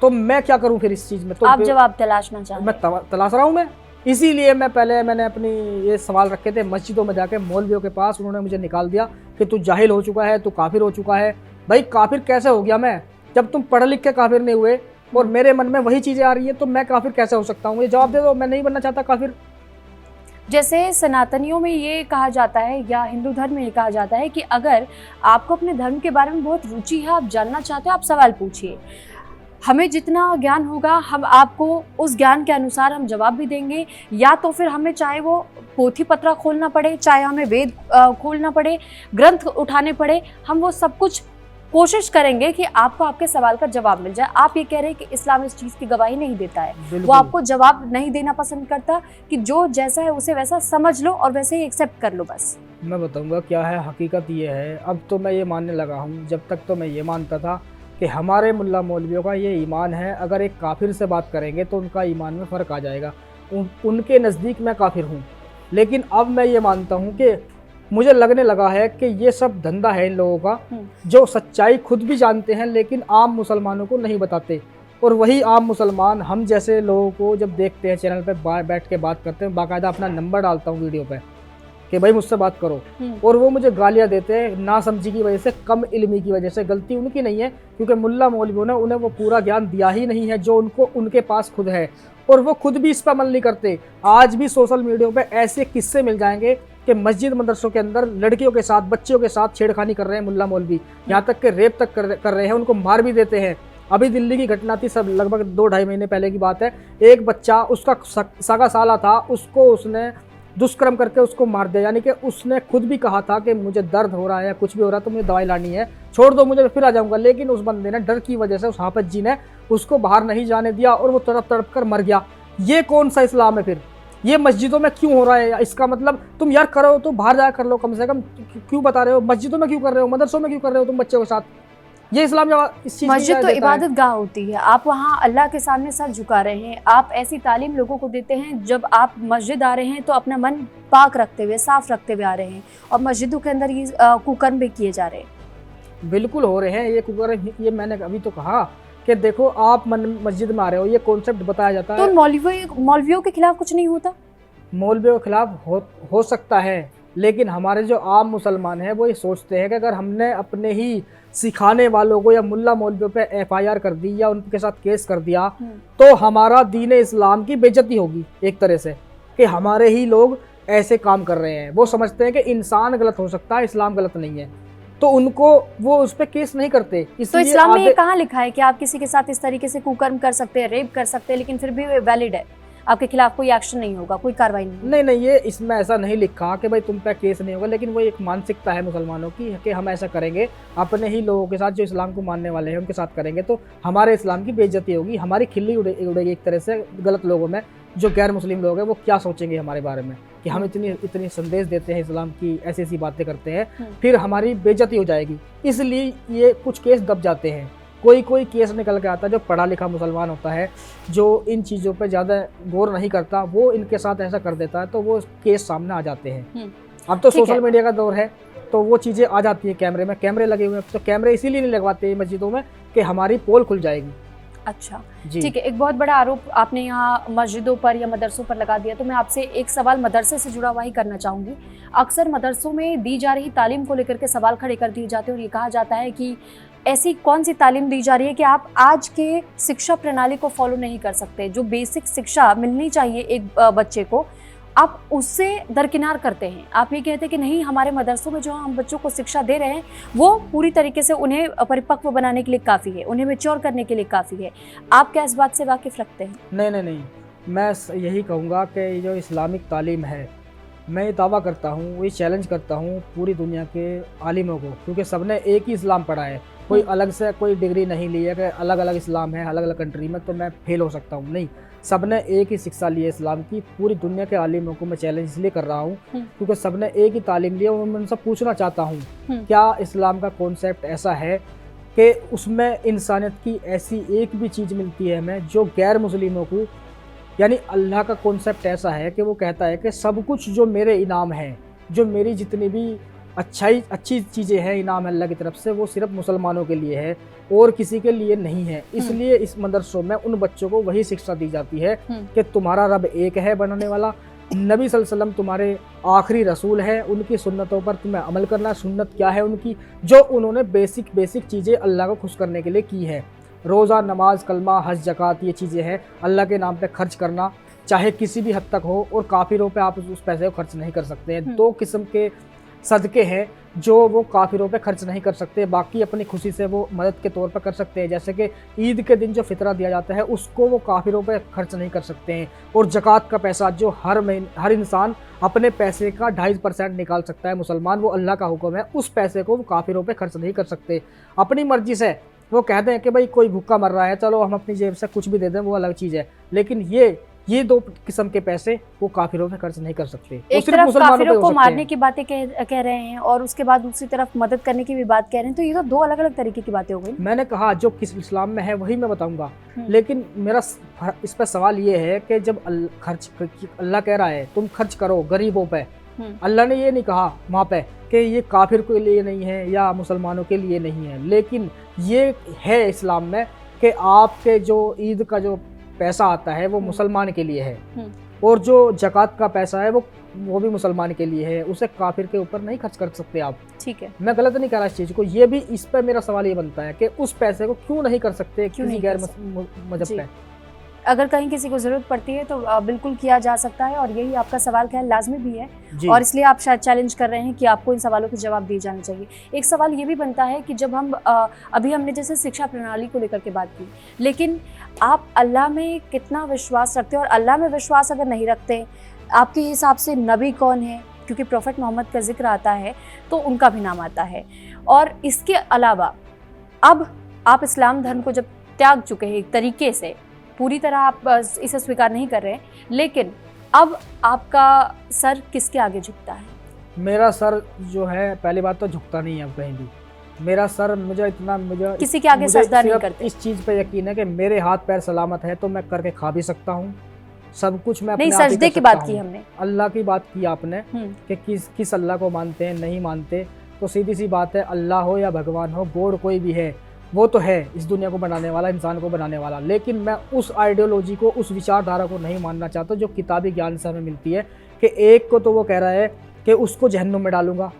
Speaker 2: तो मैं क्या करूं फिर इस चीज़ में? तो
Speaker 1: आप जवाब तलाशना चाहते हैं?
Speaker 2: मैं तलाश रहा हूं। मैं इसीलिए मैंने अपनी ये सवाल रखे थे मस्जिदों में जाके, मौलवियों के पास। उन्होंने मुझे निकाल दिया कि तू जाहिल हो चुका है, तू काफिर हो चुका है। भाई काफिर कैसे हो गया मैं? जब तुम पढ़ लिख के काफिर नहीं हुए और मेरे मन में वही चीज़ें आ रही है, तो मैं काफिर कैसे हो सकता हूँ? मुझे जवाब दे दो, मैं नहीं बनना चाहता काफिर।
Speaker 1: जैसे सनातनियों में ये कहा जाता है या हिंदू धर्म में ये कहा जाता है कि अगर आपको अपने धर्म के बारे में बहुत रुचि है, आप जानना चाहते हो, आप सवाल पूछिए। हमें जितना ज्ञान होगा हम आपको उस ज्ञान के अनुसार हम जवाब भी देंगे, या तो फिर हमें चाहे वो पोथी पत्रा खोलना पड़े, चाहे हमें वेद खोलना पड़े, ग्रंथ उठाने पड़े, हम वो सब कुछ कोशिश करेंगे कि आपको आपके सवाल का जवाब मिल जाए। आप ये कह रहे हैं कि इस्लाम इस चीज़ की गवाही नहीं देता है, वो आपको जवाब नहीं देना पसंद करता कि जो जैसा है उसे वैसा समझ लो और वैसे ही एक्सेप्ट कर लो बस।
Speaker 2: मैं बताऊंगा क्या है, हकीकत ये है, अब तो मैं ये मानने लगा हूँ। जब तक तो मैं ये मानता था कि हमारे मुल्ला मौलवियों का ये ईमान है, अगर एक काफिर से बात करेंगे तो उनका ईमान में फ़र्क आ जाएगा, उनके नज़दीक मैं काफिर हूँ। लेकिन अब मैं ये मानता हूँ कि मुझे लगने लगा है कि ये सब धंधा है इन लोगों का, जो सच्चाई खुद भी जानते हैं लेकिन आम मुसलमानों को नहीं बताते। और वही आम मुसलमान हम जैसे लोगों को जब देखते हैं चैनल पे बैठ के बात करते हैं, बाकायदा अपना नंबर डालता हूँ वीडियो पे कि भाई मुझसे बात करो, और वो मुझे गालियाँ देते हैं नासमझी की वजह से, कम इल्मी की वजह से। गलती उनकी नहीं है, क्योंकि मुल्ला मौलवियों ने उन्हें वो पूरा ज्ञान दिया ही नहीं है जो उनके पास खुद है, और वो खुद भी इस पर अमल नहीं करते। आज भी सोशल मीडिया पे ऐसे किस्से मिल जाएंगे कि मस्जिद मदरसों के अंदर लड़कियों के साथ, बच्चों के साथ छेड़खानी कर रहे हैं मुल्ला मौलवी, यहाँ तक कि रेप तक कर रहे हैं, उनको मार भी देते हैं। अभी दिल्ली की घटना थी, सब लगभग 2-2.5 महीने पहले की बात है। एक बच्चा, उसका सगा साला था, उसको उसने दुष्कर्म करके उसको मार दिया। यानी कि उसने खुद भी कहा था कि मुझे दर्द हो रहा है, कुछ भी हो रहा है तो मुझे दवाई लानी है, छोड़ दो मुझे, फिर आ जाऊंगा। लेकिन उस बंदे ने डर की वजह से, उस हाफिज जी ने उसको बाहर नहीं जाने दिया और वो तड़प तड़प कर मर गया। ये कौन सा इस्लाम है फिर? ये मस्जिदों में क्यों हो रहा है? इसका मतलब तुम यार करो तो बाहर जाकर कर लो कम से कम, क्यों बता रहे हो? मस्जिदों में क्यों कर रहे हो? मदरसों में क्यों कर रहे हो तुम बच्चों के साथ? ये इस्लाम इस चीज़
Speaker 1: मस्जिद तो इबादत गाह होती है, आप वहाँ अल्लाह के सामने सर झुका रहे हैं। आप ऐसी तालीम लोगों को देते हैं, जब आप मस्जिद आ रहे हैं तो अपना मन पाक रखते हुए, साफ रखते हुए आ रहे हैं, और मस्जिदों के अंदर ये कुकर्म भी किए जा रहे हैं।
Speaker 2: बिल्कुल हो रहे हैं ये कुकर्म। ये मैंने अभी तो कहा कि देखो आप मस्जिद में आ रहे हो, ये कॉन्सेप्ट बताया जाता है।
Speaker 1: तो मौलवियों के खिलाफ कुछ नहीं होता?
Speaker 2: मौलवियों के खिलाफ हो सकता है, लेकिन हमारे जो आम मुसलमान हैं वो ये सोचते हैं कि अगर हमने अपने ही सिखाने वालों को या मुल्ला मौलवियों पे FIR कर दी या उनके साथ केस कर दिया तो हमारा दीन इस्लाम की बेइज्जती होगी एक तरह से, कि हमारे ही लोग ऐसे काम कर रहे हैं। वो समझते हैं कि इंसान गलत हो सकता है, इस्लाम गलत नहीं है, तो उनको वो उस पर केस नहीं करते।
Speaker 1: तो इस्लाम में ये कहाँ लिखा है कि आप किसी के साथ इस तरीके से कुकर्म कर सकते हैं, रेप कर सकते हैं, लेकिन फिर भी वैलिड है, आपके खिलाफ कोई एक्शन नहीं होगा, कोई कार्रवाई नहीं?
Speaker 2: नहीं, ये इसमें ऐसा नहीं लिखा कि भाई तुम पे केस नहीं होगा, लेकिन वो एक मानसिकता है मुसलमानों की कि हम ऐसा करेंगे अपने ही लोगों के साथ जो इस्लाम को मानने वाले हैं उनके साथ करेंगे तो हमारे इस्लाम की बेइज्जती होगी, हमारी खिल्ली उड़ेगी एक तरह से गलत लोगों में। जो गैर मुस्लिम लोग हैं वो क्या सोचेंगे हमारे बारे में कि हम इतनी संदेश देते हैं इस्लाम की, ऐसी ऐसी बातें करते हैं, फिर हमारी बेइज्जती हो जाएगी। इसलिए ये कुछ केस दब जाते हैं। कोई केस निकल के आता है जो पढ़ा लिखा मुसलमान होता है, जो इन चीज़ों पे ज़्यादा गौर नहीं करता, वो इनके साथ ऐसा कर देता है तो वो केस सामने आ जाते हैं। अब तो सोशल मीडिया का दौर है तो वो चीज़ें आ जाती है, कैमरे में कैमरे लगे हुए हैं, तो कैमरे इसीलिए नहीं लगवाते मस्जिदों में कि हमारी पोल खुल जाएगी।
Speaker 1: अच्छा, ठीक है। एक बहुत बड़ा आरोप आपने यहाँ मस्जिदों पर या मदरसों पर लगा दिया, तो मैं आपसे एक सवाल मदरसे से जुड़ा हुआ ही करना चाहूँगी। अक्सर मदरसों में दी जा रही तालीम को लेकर के सवाल खड़े कर दिए जाते हैं और ये कहा जाता है कि ऐसी कौन सी तालीम दी जा रही है कि आप आज के शिक्षा प्रणाली को फॉलो नहीं कर सकते। जो बेसिक शिक्षा मिलनी चाहिए एक बच्चे को, आप उससे दरकिनार करते हैं। आप ये कहते हैं कि नहीं, हमारे मदरसों में जो हम बच्चों को शिक्षा दे रहे हैं वो पूरी तरीके से उन्हें परिपक्व बनाने के लिए काफ़ी है, उन्हें मैच्योर करने के लिए काफ़ी है। आप क्या इस बात से वाकिफ़ रखते हैं?
Speaker 2: नहीं, मैं यही कहूँगा कि जो इस्लामिक तालीम है, मैं ये दावा करता हूँ, ये चैलेंज करता हूँ पूरी दुनिया के आलिमों को, क्योंकि सबने एक ही इस्लाम पढ़ा है। कोई अलग से कोई डिग्री नहीं ली है कि अलग अलग इस्लाम है अलग अलग कंट्री में तो मैं फेल हो सकता हूँ, नहीं, सबने एक ही शिक्षा ली है इस्लाम की। पूरी दुनिया के आलिमों को मैं चैलेंज इसलिए कर रहा हूँ क्योंकि सबने एक ही तालीम ली है। मैं उनसे पूछना चाहता हूँ, क्या इस्लाम का कॉन्सेप्ट ऐसा है कि उसमें इंसानियत की ऐसी एक भी चीज़ मिलती है हमें जो गैर मुस्लिमों को, यानी अल्लाह का कॉन्सेप्ट ऐसा है कि वो कहता है कि सब कुछ जो मेरे इनाम हैं, जो मेरी जितनी भी अच्छी चीज़ें हैं इनाम अल्लाह की तरफ से, वो सिर्फ मुसलमानों के लिए है और किसी के लिए नहीं है। इसलिए इस मदरसों में उन बच्चों को वही शिक्षा दी जाती है कि तुम्हारा रब एक है बनाने वाला, नबी सल्लल्लाहु अलैहि वसल्लम तुम्हारे आखिरी रसूल है, उनकी सुन्नतों पर तुम्हें अमल करना। सुन्नत क्या है उनकी? जो उन्होंने बेसिक चीज़ें अल्लाह को खुश करने के लिए की है। रोज़ा, नमाज, कलमा, हज, ज़कात, ये चीज़ें हैं। अल्लाह के नाम पे खर्च करना चाहे किसी भी हद तक हो, और काफिरों पे आप उस पैसे को खर्च नहीं कर सकते हैं। 2 किस्म के सदके हैं जो वो काफिरों पे खर्च नहीं कर सकते, बाकी अपनी खुशी से वो मदद के तौर पर कर सकते हैं। जैसे कि ईद के दिन जो फितरा दिया जाता है उसको वो काफिरों पे खर्च नहीं कर सकते हैं। और ज़कात का पैसा जो हर इंसान अपने पैसे का 2.5% निकाल सकता है मुसलमान, वो अल्लाह का हुक्म है, उस पैसे को वो काफिरों पे खर्च नहीं कर सकते। अपनी मर्जी से वो कहते हैं कि भाई कोई भूखा मर रहा है, चलो हम अपनी जेब से कुछ भी दे दें, वो अलग चीज़ है। लेकिन ये दो किस्म के पैसे वो काफिरों पे खर्च नहीं कर सकते।
Speaker 1: एक तरफ काफिरों को मारने की बातें कह रहे हैं और उसके बाद दूसरी तरफ मदद करने की भी बात कह रहे हैं, तो ये तो दो अलग अलग तरीके की बातें हो गई।
Speaker 2: मैंने कहा जो किस इस्लाम में है वही मैं बताऊंगा, लेकिन मेरा इस पर सवाल ये है कि जब अल्लाह कह रहा है तुम खर्च करो गरीबों पे, अल्लाह ने ये नहीं कहा वहाँ पे कि ये काफिर के लिए नहीं है या मुसलमानों के लिए नहीं है, लेकिन ये है इस्लाम में कि आपके जो ईद का जो पैसा आता है वो मुसलमान के लिए है और जो ज़कात का पैसा है वो भी मुसलमान के लिए है, उसे काफिर के ऊपर नहीं खर्च कर सकते आप।
Speaker 1: ठीक है,
Speaker 2: मैं गलत नहीं कह रहा इस चीज़ को। ये भी इस पर मेरा सवाल ये बनता है कि उस पैसे को क्यों नहीं कर सकते किसी गैर मजहब पे।
Speaker 1: अगर कहीं किसी को ज़रूरत पड़ती है तो बिल्कुल किया जा सकता है और यही आपका सवाल खैर लाजमी भी है और इसलिए आप शायद चैलेंज कर रहे हैं कि आपको इन सवालों के जवाब दिए जाने चाहिए। एक सवाल ये भी बनता है कि जब हम अभी हमने जैसे शिक्षा प्रणाली को लेकर के बात की, लेकिन आप अल्लाह में कितना विश्वास रखते हैं और अल्लाह में विश्वास अगर नहीं रखते, आपके हिसाब से नबी कौन है? क्योंकि प्रोफेट मोहम्मद का जिक्र आता है तो उनका भी नाम आता है। और इसके अलावा अब आप इस्लाम धर्म को जब त्याग चुके हैं, एक तरीके से पूरी तरह आप इसे स्वीकार नहीं कर रहे, लेकिन अब आपका सर किसके आगे झुकता है?
Speaker 2: मेरा सर जो है, पहली बात तो झुकता नहीं है अब कहीं भी। मेरा सर मुझे
Speaker 1: किसी के आगे सजदा नहीं करते।
Speaker 2: इस चीज़ पे यकीन है कि मेरे हाथ पैर सलामत है तो मैं करके खा भी सकता हूँ, सब कुछ मैं
Speaker 1: नहीं। सजदे की बात की हमने,
Speaker 2: अल्लाह की बात की आपने कि किस अल्लाह को मानते हैं नहीं मानते, तो सीधी सी बात है, अल्लाह हो या भगवान हो, गॉड कोई भी है, वो तो है इस दुनिया को बनाने वाला, इंसान को बनाने वाला। लेकिन मैं उस आइडियोलॉजी को, उस विचारधारा को नहीं मानना चाहता जो किताबी ज्ञान से हमें मिलती है कि एक को तो वो कह रहा है कि उसको जहन्नुम में डालूंगा,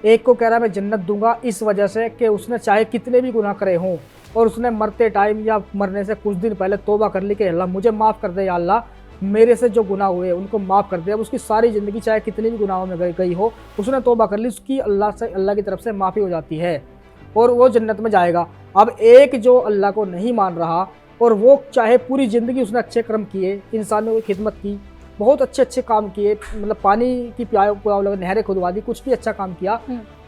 Speaker 2: एक को कह रहा है मैं जन्नत दूंगा, इस वजह से कि उसने चाहे कितने भी गुनाह करे हों और उसने मरते टाइम या मरने से कुछ दिन पहले तौबा कर ली कि अल्लाह मुझे माफ़ कर दे, या अल्लाह मेरे से जो गुनाह हुए उनको माफ़ कर दे। अब उसकी सारी ज़िंदगी चाहे कितनी भी गुनाहों में गई हो, उसने तौबा कर ली, उसकी अल्लाह की तरफ से माफ़ी हो जाती है और वो जन्नत में जाएगा। अब एक जो अल्लाह को नहीं मान रहा और वो चाहे पूरी ज़िंदगी उसने अच्छे कर्म किए, इंसानों की खिदमत की, बहुत अच्छे काम किए, मतलब पानी की प्याव नहरें खुदवा दी, कुछ भी अच्छा काम किया,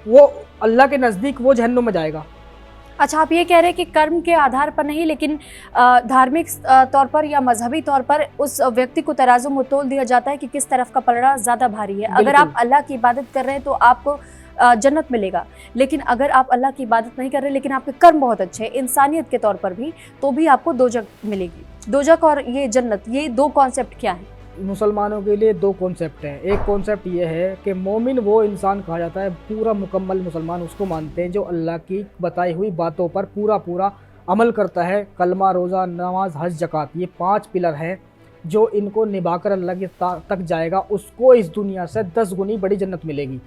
Speaker 2: वो अल्लाह के नज़दीक वो जहन्नुम में जाएगा।
Speaker 1: अच्छा, आप ये कह रहे हैं कि कर्म के आधार पर नहीं, लेकिन धार्मिक तौर पर या मजहबी तौर पर उस व्यक्ति को तराजू में तोल दिया जाता है कि किस तरफ का पलड़ा ज़्यादा भारी है। अगर आप अल्लाह की इबादत कर रहे हैं तो आपको जन्नत मिलेगा, लेकिन अगर आप अल्लाह की इबादत नहीं कर रहे लेकिन आपके कर्म बहुत अच्छे हैं इंसानियत के तौर पर भी, तो भी आपको दोजख मिलेगी। दोजख और ये जन्नत, ये दो कॉन्सेप्ट क्या हैं?
Speaker 2: मुसलमानों के लिए दो कॉन्सेप्ट हैं। एक कॉन्सेप्ट ये है कि मोमिन वो इंसान कहा जाता है, पूरा मुकम्मल मुसलमान उसको मानते हैं जो अल्लाह की बताई हुई बातों पर पूरा अमल करता है। कलमा, रोज़ा, नमाज, हज, ज़कात, ये 5 पिलर हैं जो इनको निभाकर अल्लाह के तक जाएगा, उसको इस दुनिया से 10 गुनी बड़ी जन्नत मिलेगी।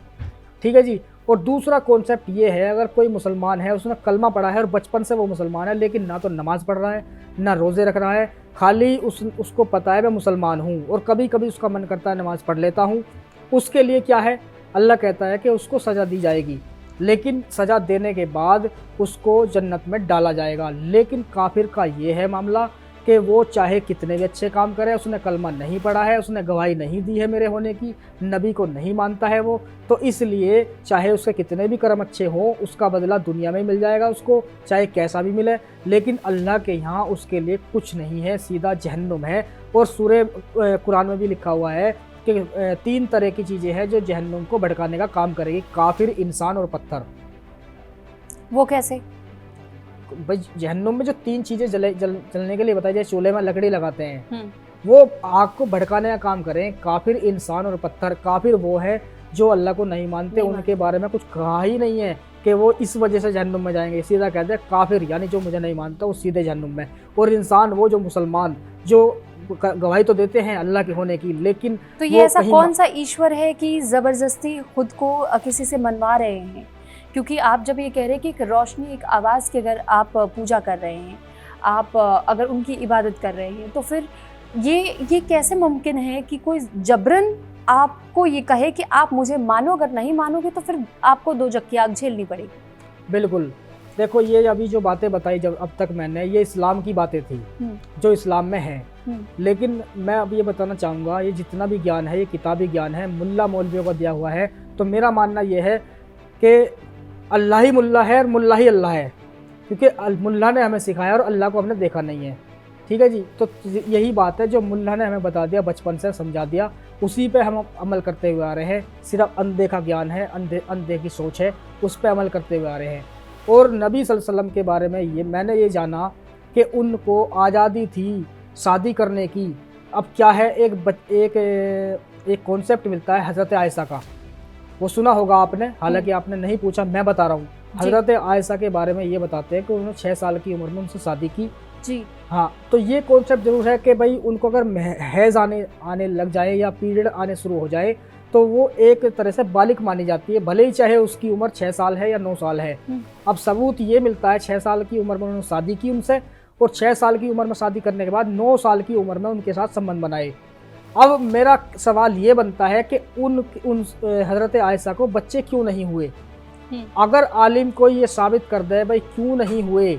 Speaker 2: ठीक है जी। और दूसरा कॉन्सेप्ट ये है, अगर कोई मुसलमान है, उसने कलमा पढ़ा है और बचपन से वो मुसलमान है, लेकिन ना तो नमाज़ पढ़ रहा है ना रोज़े रख रहा है, खाली उसको पता है मैं मुसलमान हूँ और कभी कभी उसका मन करता है नमाज़ पढ़ लेता हूँ, उसके लिए क्या है, अल्लाह कहता है कि उसको सज़ा दी जाएगी, लेकिन सज़ा देने के बाद उसको जन्नत में डाला जाएगा। लेकिन काफिर का ये है मामला कि वो चाहे कितने भी अच्छे काम करे, उसने कलमा नहीं पढ़ा है, उसने गवाही नहीं दी है मेरे होने की, नबी को नहीं मानता है वो, तो इसलिए चाहे उसके कितने भी कर्म अच्छे हों, उसका बदला दुनिया में मिल जाएगा उसको, चाहे कैसा भी मिले। लेकिन अल्लाह के यहाँ उसके लिए कुछ नहीं है, सीधा जहन्नुम है। और सूरे कुरान में भी लिखा हुआ है कि 3 तरह की चीज़ें हैं जो जहन्नुम को भड़काने का काम करेगी, काफिर, इंसान और पत्थर।
Speaker 1: वो कैसे?
Speaker 2: भाई जहन्नुम में जो 3 चीज़ें जलने के लिए बताई जाए, चूल्हे में लकड़ी लगाते हैं, वो आग को भड़काने का काम करें, काफिर, इंसान और पत्थर। काफिर वो है जो अल्लाह को नहीं मानते, उनके बारे में कुछ कहा ही नहीं है कि वो इस वजह से जहन्नुम में जाएंगे, सीधा कहते हैं काफिर, यानी जो मुझे नहीं मानता वो सीधे जहन्नुम में। और इंसान वो जो मुसलमान, जो गवाही तो देते हैं अल्लाह के होने की, लेकिन
Speaker 1: तो ये ऐसा कौन सा ईश्वर है कि ज़बरदस्ती खुद को किसी से मनवा रहे हैं? क्योंकि आप जब ये कह रहे हैं कि एक रोशनी, एक आवाज़ की अगर आप पूजा कर रहे हैं, आप अगर उनकी इबादत कर रहे हैं, तो फिर ये कैसे मुमकिन है कि कोई जबरन आपको ये कहे कि आप मुझे मानो, अगर नहीं मानोगे तो फिर आपको दो की आग झेलनी पड़ेगी।
Speaker 2: बिल्कुल। देखो ये अभी जो बातें बताई जब अब तक मैंने, ये इस्लाम की बातें थी जो इस्लाम में है। लेकिन मैं अब ये बताना चाहूँगा, ये जितना भी ज्ञान है ये किताबी ज्ञान है, मुल्ला मौलवियों को दिया हुआ है। तो मेरा मानना ये है कि अल्लाह ही मुल्ला है और मुल्ला ही अल्लाह है, क्योंकि मुल्ला ने हमें सिखाया और अल्लाह को हमने देखा नहीं है। ठीक है जी। तो यही बात है जो मुल्ला ने हमें बता दिया, बचपन से समझा दिया, उसी पे हम अमल करते हुए आ रहे हैं। सिर्फ अनदेखा ज्ञान है, अंधे की सोच है, उस पर अमल करते हुए आ रहे हैं। और नबी सल्लल्लाहु अलैहि वसल्लम के बारे में मैंने ये जाना कि उनको आज़ादी थी शादी करने की। अब क्या है, एक कॉन्सेप्ट मिलता है हज़रत आयशा का, वो सुना होगा आपने, हालांकि आपने नहीं पूछा, मैं बता रहा हूँ। हज़रत आयशा के बारे में ये बताते हैं कि उन्होंने 6 साल की उम्र में उनसे शादी की
Speaker 1: जी।
Speaker 2: हाँ, तो ये कॉन्सेप्ट जरूर है कि भाई उनको अगर हैज़ आने लग जाए या पीरियड आने शुरू हो जाए तो वो एक तरह से बालिग मानी जाती है, भले ही चाहे उसकी उम्र 6 साल है या 9 साल है। अब सबूत ये मिलता है 6 साल की उम्र में उन्होंने शादी की उनसे, और 6 साल की उम्र में शादी करने के बाद 9 साल की उम्र में उनके साथ संबंध बनाए। अब मेरा सवाल ये बनता है कि उन हज़रत आयशा को बच्चे क्यों नहीं हुए? अगर आलिम कोई ये साबित कर दे भाई क्यों नहीं हुए,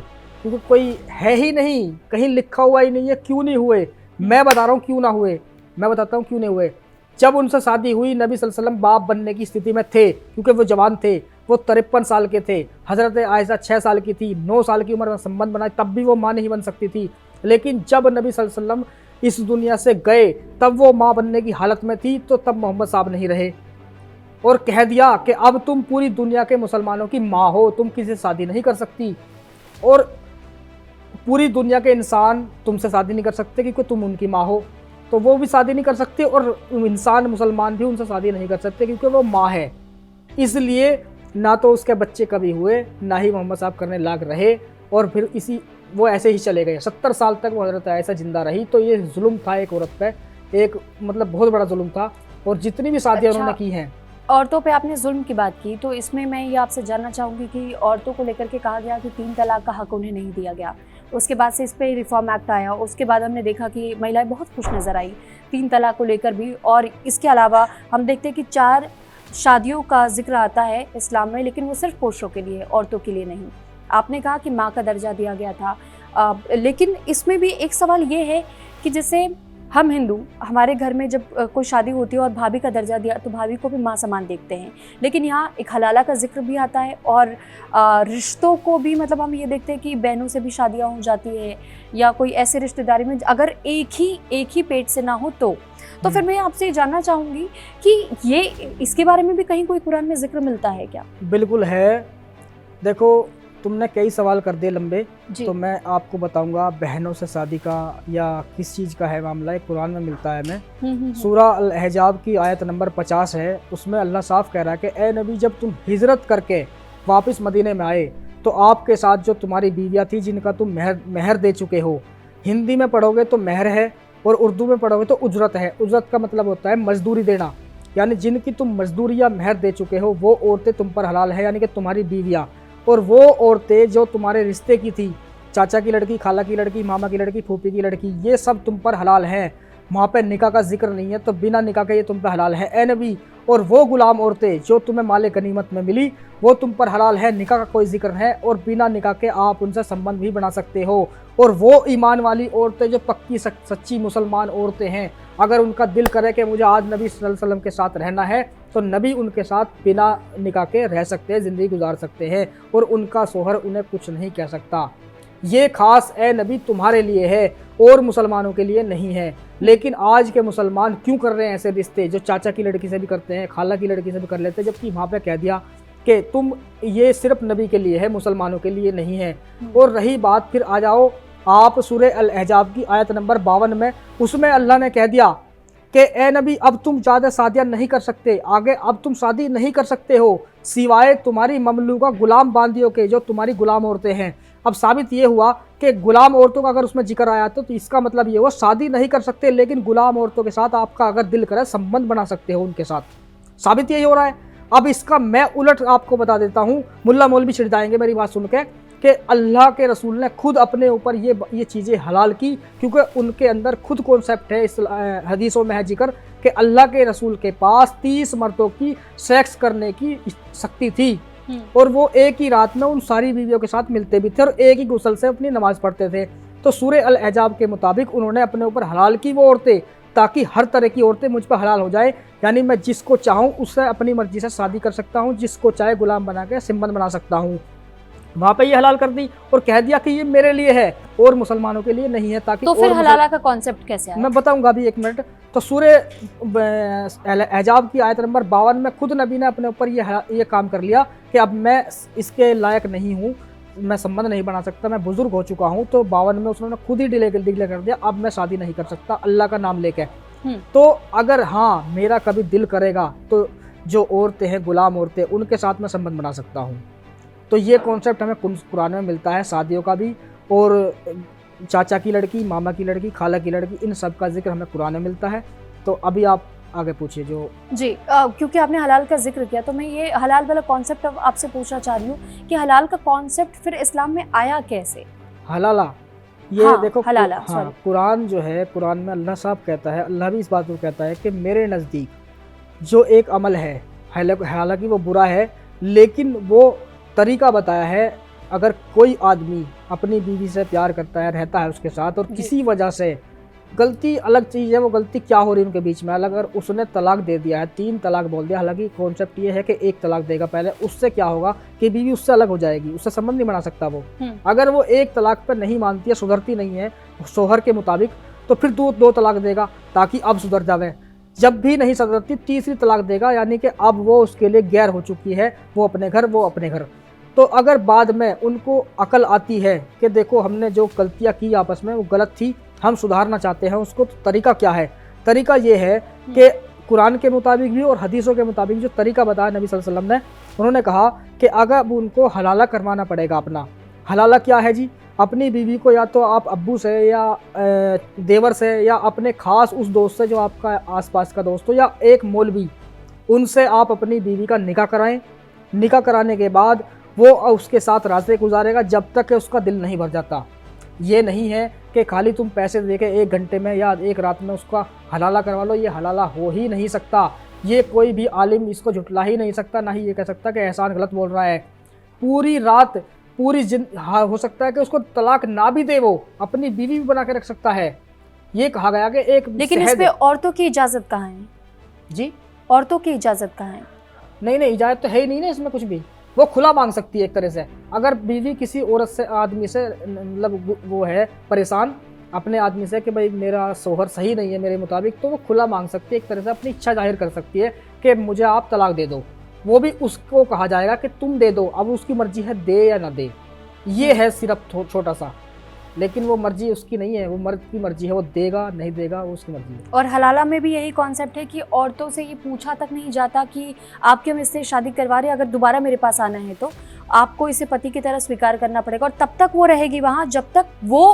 Speaker 2: क्योंकि कोई है ही नहीं, कहीं लिखा हुआ ही नहीं है क्यों नहीं हुए, मैं बता रहा हूँ क्यों ना हुए, मैं बताता हूँ क्यों नहीं हुए। जब उनसे शादी हुई नबी सल्लल्लाहु अलैहि वसल्लम बाप बनने की स्थिति में थे, क्योंकि वो जवान थे, वो 53 साल के थे। हज़रत आयशा 6 साल की थी, 9 साल की उम्र में संबंध बनाए, तब भी वो माँ नहीं बन सकती थी। लेकिन जब नबी सल्लल्लाहु अलैहि वसल्लम इस दुनिया से गए तब वो माँ बनने की हालत में थी, तो तब मोहम्मद साहब नहीं रहे और कह दिया कि अब तुम पूरी दुनिया के मुसलमानों की माँ हो, तुम किसी से शादी नहीं कर सकती और पूरी दुनिया के इंसान तुमसे शादी नहीं कर सकते क्योंकि तुम उनकी माँ हो। तो वो भी शादी नहीं कर सकते और इंसान मुसलमान भी उनसे शादी नहीं कर सकते क्योंकि वो माँ है। इसलिए ना तो उसके बच्चे कभी हुए, ना ही मोहम्मद साहब करने लायक रहे, और फिर वो ऐसे ही चले गए। 70 साल तक वो हज़रत आयशा जिंदा रही। तो ये जुल्म था एक औरत पे, एक मतलब बहुत बड़ा जुल्म था। और जितनी भी शादियाँ उन्होंने की हैं,
Speaker 1: औरतों पे आपने जुल्म की बात की, तो इसमें मैं ये आपसे जानना चाहूँगी कि औरतों को लेकर के कहा गया कि 3 तलाक का हक उन्हें नहीं दिया गया, उसके बाद से इस पर रिफॉर्म एक्ट आया, उसके बाद हमने देखा कि महिलाएं बहुत खुश नज़र आई 3 तलाक को लेकर भी। और इसके अलावा हम देखते हैं कि 4 शादियों का जिक्र आता है इस्लाम में, लेकिन वो सिर्फ पुरुषों के लिए, औरतों के लिए नहीं। आपने कहा कि माँ का दर्जा दिया गया था, लेकिन इसमें भी एक सवाल ये है कि जैसे हम हिंदू, हमारे घर में जब कोई शादी होती है और भाभी का दर्जा दिया तो भाभी को भी माँ समान देखते हैं, लेकिन यहाँ एक हलाला का जिक्र भी आता है और रिश्तों को भी, मतलब हम ये देखते हैं कि बहनों से भी शादियाँ हो जाती है या कोई ऐसे रिश्तेदारी में अगर एक ही पेट से ना हो तो फिर मैं आपसे ये जानना चाहूँगी कि ये इसके बारे में भी कहीं कोई कुरान में जिक्र मिलता है क्या?
Speaker 2: बिल्कुल है। देखो तुमने कई सवाल कर दिए लंबे, तो मैं आपको बताऊंगा बहनों से शादी का या किस चीज़ का है मामला, एक कुरान में मिलता है। मैं सूरा अल-अहज़ाब की आयत नंबर 50 है, उसमें अल्लाह साफ कह रहा है कि ए नबी जब तुम हिजरत करके वापस मदीने में आए तो आपके साथ जो तुम्हारी बीवियाँ थी जिनका तुम महर दे चुके हो, हिंदी में पढ़ोगे तो महर है और उर्दू में पढ़ोगे तो उजरत है। उजरत का मतलब होता है मजदूरी देना, यानी जिनकी तुम मजदूरी या महर दे चुके हो वो औरतें तुम पर हलाल है, यानी कि तुम्हारी बीवियाँ। और वो औरतें जो तुम्हारे रिश्ते की थी, चाचा की लड़की, खाला की लड़की, मामा की लड़की, फूफी की लड़की, ये सब तुम पर हलाल हैं। वहाँ पे निकाह का जिक्र नहीं है, तो बिना निकाह के ये तुम पर हलाल है ए नबी। और वो गुलाम औरतें जो तुम्हें माले गनीमत में मिली वो तुम पर हलाल है, निकाह का कोई जिक्र है और बिना निकाह के आप उनसे संबंध भी बना सकते हो। और वो ईमान वाली औरतें जो पक्की सच्ची मुसलमान औरतें हैं, अगर उनका दिल करे कि मुझे आज नबी सल्लल्लाहु अलैहि वसल्लम के साथ रहना है तो नबी उनके साथ बिना निकाह के रह सकते हैं, ज़िंदगी गुजार सकते हैं और उनका शोहर उन्हें कुछ नहीं कह सकता। ये खास ए नबी तुम्हारे लिए है और मुसलमानों के लिए नहीं है। लेकिन आज के मुसलमान क्यों कर रहे हैं ऐसे रिश्ते, जो चाचा की लड़की से भी करते हैं, खाला की लड़की से भी कर लेते हैं, जबकि वहाँ पे कह दिया कि तुम ये सिर्फ नबी के लिए है, मुसलमानों के लिए नहीं है। और रही बात, फिर आ जाओ आप सूरह अल-अहज़ाब की आयत नंबर 52 में, उसमें अल्लाह ने कह दिया कि ए नबी अब तुम ज़्यादा शादियाँ नहीं कर सकते, आगे अब तुम शादी नहीं कर सकते हो सिवाय तुम्हारी ममलूका गुलाम बांदियों के, जो तुम्हारी गुलाम औरतें हैं। अब साबित ये हुआ कि गुलाम औरतों का अगर उसमें जिक्र आया तो इसका मतलब ये हुआ शादी नहीं कर सकते, लेकिन गुलाम औरतों के साथ आपका अगर दिल करे संबंध बना सकते हो उनके साथ। साबित यही हो रहा है। अब इसका मैं उलट आपको बता देता हूँ, मुल्ला मौलवी छिड़ जाएंगे मेरी बात सुन के, कि अल्लाह के रसूल ने खुद अपने ऊपर ये चीज़ें हलाल की, क्योंकि उनके अंदर खुद कॉन्सेप्ट है, इस हदीसों में है जिक्र कि अल्लाह के रसूल के पास 30 मर्दों की सेक्स करने की शक्ति थी और वो एक ही रात में उन सारी बीवियों के साथ मिलते भी थे और एक ही गुस्ल से अपनी नमाज पढ़ते थे। तो सूरह अल अहज़ाब के मुताबिक उन्होंने अपने ऊपर हलाल की वो औरतें, ताकि हर तरह की औरतें मुझ पर हलाल हो जाए, यानी मैं जिसको चाहूँ उससे अपनी मर्जी से शादी कर सकता हूँ, जिसको चाहे गुलाम बना के सिम्बन बना सकता हूँ। वहाँ पे ये हलाल कर दी और कह दिया कि ये मेरे लिए है और मुसलमानों के लिए नहीं है, ताकि
Speaker 1: तो फिर हलाला का कॉन्सेप्ट कैसे आया?
Speaker 2: मैं बताऊंगा अभी 1 मिनट। तो सूरह अहज़ाब की आयत नंबर 52 में खुद नबी ने अपने ऊपर ये काम कर लिया कि अब मैं इसके लायक नहीं हूँ, मैं संबंध नहीं बना सकता, मैं बुजुर्ग हो चुका हूँ। तो 52 में उसने खुद ही डिले कर दिया, अब मैं शादी नहीं कर सकता अल्लाह का नाम लेके। तो अगर हाँ मेरा कभी दिल करेगा तो जो औरतें हैं, गुलाम औरतें, उनके साथ मैं संबंध बना सकता हूँ। तो ये कॉन्सेप्ट हमें कुरान में मिलता है, शादियों का भी, और चाचा की लड़की, मामा की लड़की, खाला की लड़की, इन सब का जिक्र हमें कुरान में मिलता है। तो अभी आप आगे पूछिए जो
Speaker 1: जी। क्योंकि आपने हलाल का जिक्र किया तो मैं ये हलाल वाला कॉन्सेप्ट अब आपसे पूछना चाह रही हूँ कि हलाल का कॉन्सेप्ट फिर इस्लाम में आया कैसे?
Speaker 2: हलाला, ये
Speaker 1: हाँ,
Speaker 2: देखो
Speaker 1: हलाला,
Speaker 2: हाँ, कुरान जो है, कुरान में अल्लाह साहब कहता है, अल्लाह भी इस बात को कहता है कि मेरे नज़दीक जो एक अमल है, हालांकि वो बुरा है, लेकिन वो तरीका बताया है। अगर कोई आदमी अपनी बीवी से प्यार करता है, रहता है उसके साथ, और किसी वजह से गलती, अलग चीज़ है वो गलती क्या हो रही है उनके बीच में, अगर उसने तलाक दे दिया है, 3 तलाक बोल दिया, हालांकि कॉन्सेप्ट ये है कि 1 तलाक देगा पहले, उससे क्या होगा कि बीवी उससे अलग हो जाएगी, उससे संबंध नहीं बना सकता वो। अगर वो 1 तलाक पर नहीं मानती है, सुधरती नहीं है शोहर के मुताबिक, तो फिर 2 तलाक देगा ताकि अब सुधर जावे। जब भी नहीं सुधरती, 3री तलाक देगा, यानी कि अब वो उसके लिए गैर हो चुकी है, वो अपने घर। तो अगर बाद में उनको अकल आती है कि देखो हमने जो गलतियाँ की आपस में वो गलत थी, हम सुधारना चाहते हैं उसको, तो तरीका क्या है? तरीका ये है कि कुरान के मुताबिक भी और हदीसों के मुताबिक जो तरीका बताया नबी सल्लल्लाहु अलैहि वसल्लम ने, उन्होंने कहा कि अगर उनको हलाला करवाना पड़ेगा अपना। हलाला क्या है जी? अपनी बीवी को या तो आप अब्बू से या देवर से या अपने ख़ास उस दोस्त से जो आपका आसपास का दोस्त हो, या एक मौलवी, उनसे आप अपनी बीवी का निकाह कराएं। निकाह कराने के बाद वो उसके साथ रास्ते गुजारेगा जब तक कि उसका दिल नहीं भर जाता। ये नहीं है कि खाली तुम पैसे दे के 1 घंटे में या 1 रात में उसका हलाला करवा लो, ये हलाला हो ही नहीं सकता। ये कोई भी आलिम इसको झुटला ही नहीं सकता, ना ही ये कह सकता कि एहसान गलत बोल रहा है। पूरी रात, हो सकता है कि उसको तलाक ना भी दे, वो अपनी बीवी भी बना के रख सकता है। ये कहा गया कि एक,
Speaker 1: लेकिन इस पे औरतों की इजाज़त कहाँ है
Speaker 2: जी?
Speaker 1: औरतों की इजाज़त कहाँ है?
Speaker 2: नहीं, इजाज़त तो है ही नहीं ना इसमें कुछ भी। वो खुला मांग सकती है एक तरह से। अगर बीवी किसी औरत से, आदमी से, मतलब वो है परेशान अपने आदमी से कि भाई मेरा शोहर सही नहीं है मेरे मुताबिक, तो वो खुला मांग सकती है, एक तरह से अपनी इच्छा जाहिर कर सकती है कि मुझे आप तलाक दे दो। वो भी उसको कहा जाएगा कि तुम दे दो, अब उसकी मर्जी है दे या ना दे। ये है सिर्फ छोटा सा, लेकिन वो मर्जी उसकी नहीं है, वो मर्द की मर्जी है, वो देगा नहीं देगा वो उसकी मर्जी है।
Speaker 1: और हलाला में भी यही कॉन्सेप्ट है कि औरतों से ये पूछा तक नहीं जाता कि आपके हम इससे शादी करवा रहे हैं, अगर दोबारा मेरे पास आना है तो आपको इसे पति की तरह स्वीकार करना पड़ेगा, और तब तक वो रहेगी वहाँ जब तक वो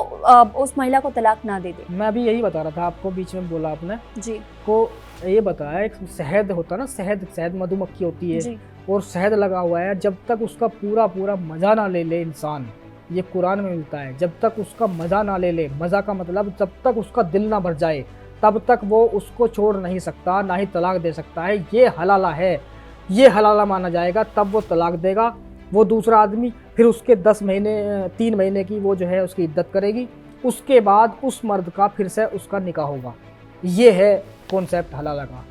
Speaker 1: उस महिला को तलाक ना दे दे।
Speaker 2: मैं अभी यही बता रहा था आपको, बीच में बोला आपने
Speaker 1: जी
Speaker 2: को, ये बताया एक शहद होता ना, शहद मधुमक्खी होती है
Speaker 1: जी।
Speaker 2: और शहद लगा हुआ है, जब तक उसका पूरा मज़ा ना ले इंसान, ये कुरान में मिलता है, जब तक उसका मज़ा ना ले, मज़ा का मतलब जब तक उसका दिल ना भर जाए, तब तक वो उसको छोड़ नहीं सकता, ना ही तलाक दे सकता है। ये हलाला है, ये हलाला माना जाएगा, तब वो तलाक देगा वो दूसरा आदमी। फिर उसके 3 महीने की वो जो है उसकी इद्दत करेगी, उसके बाद उस मर्द का फिर से उसका निकाह होगा। ये है कॉन्सेप्ट हलाला का।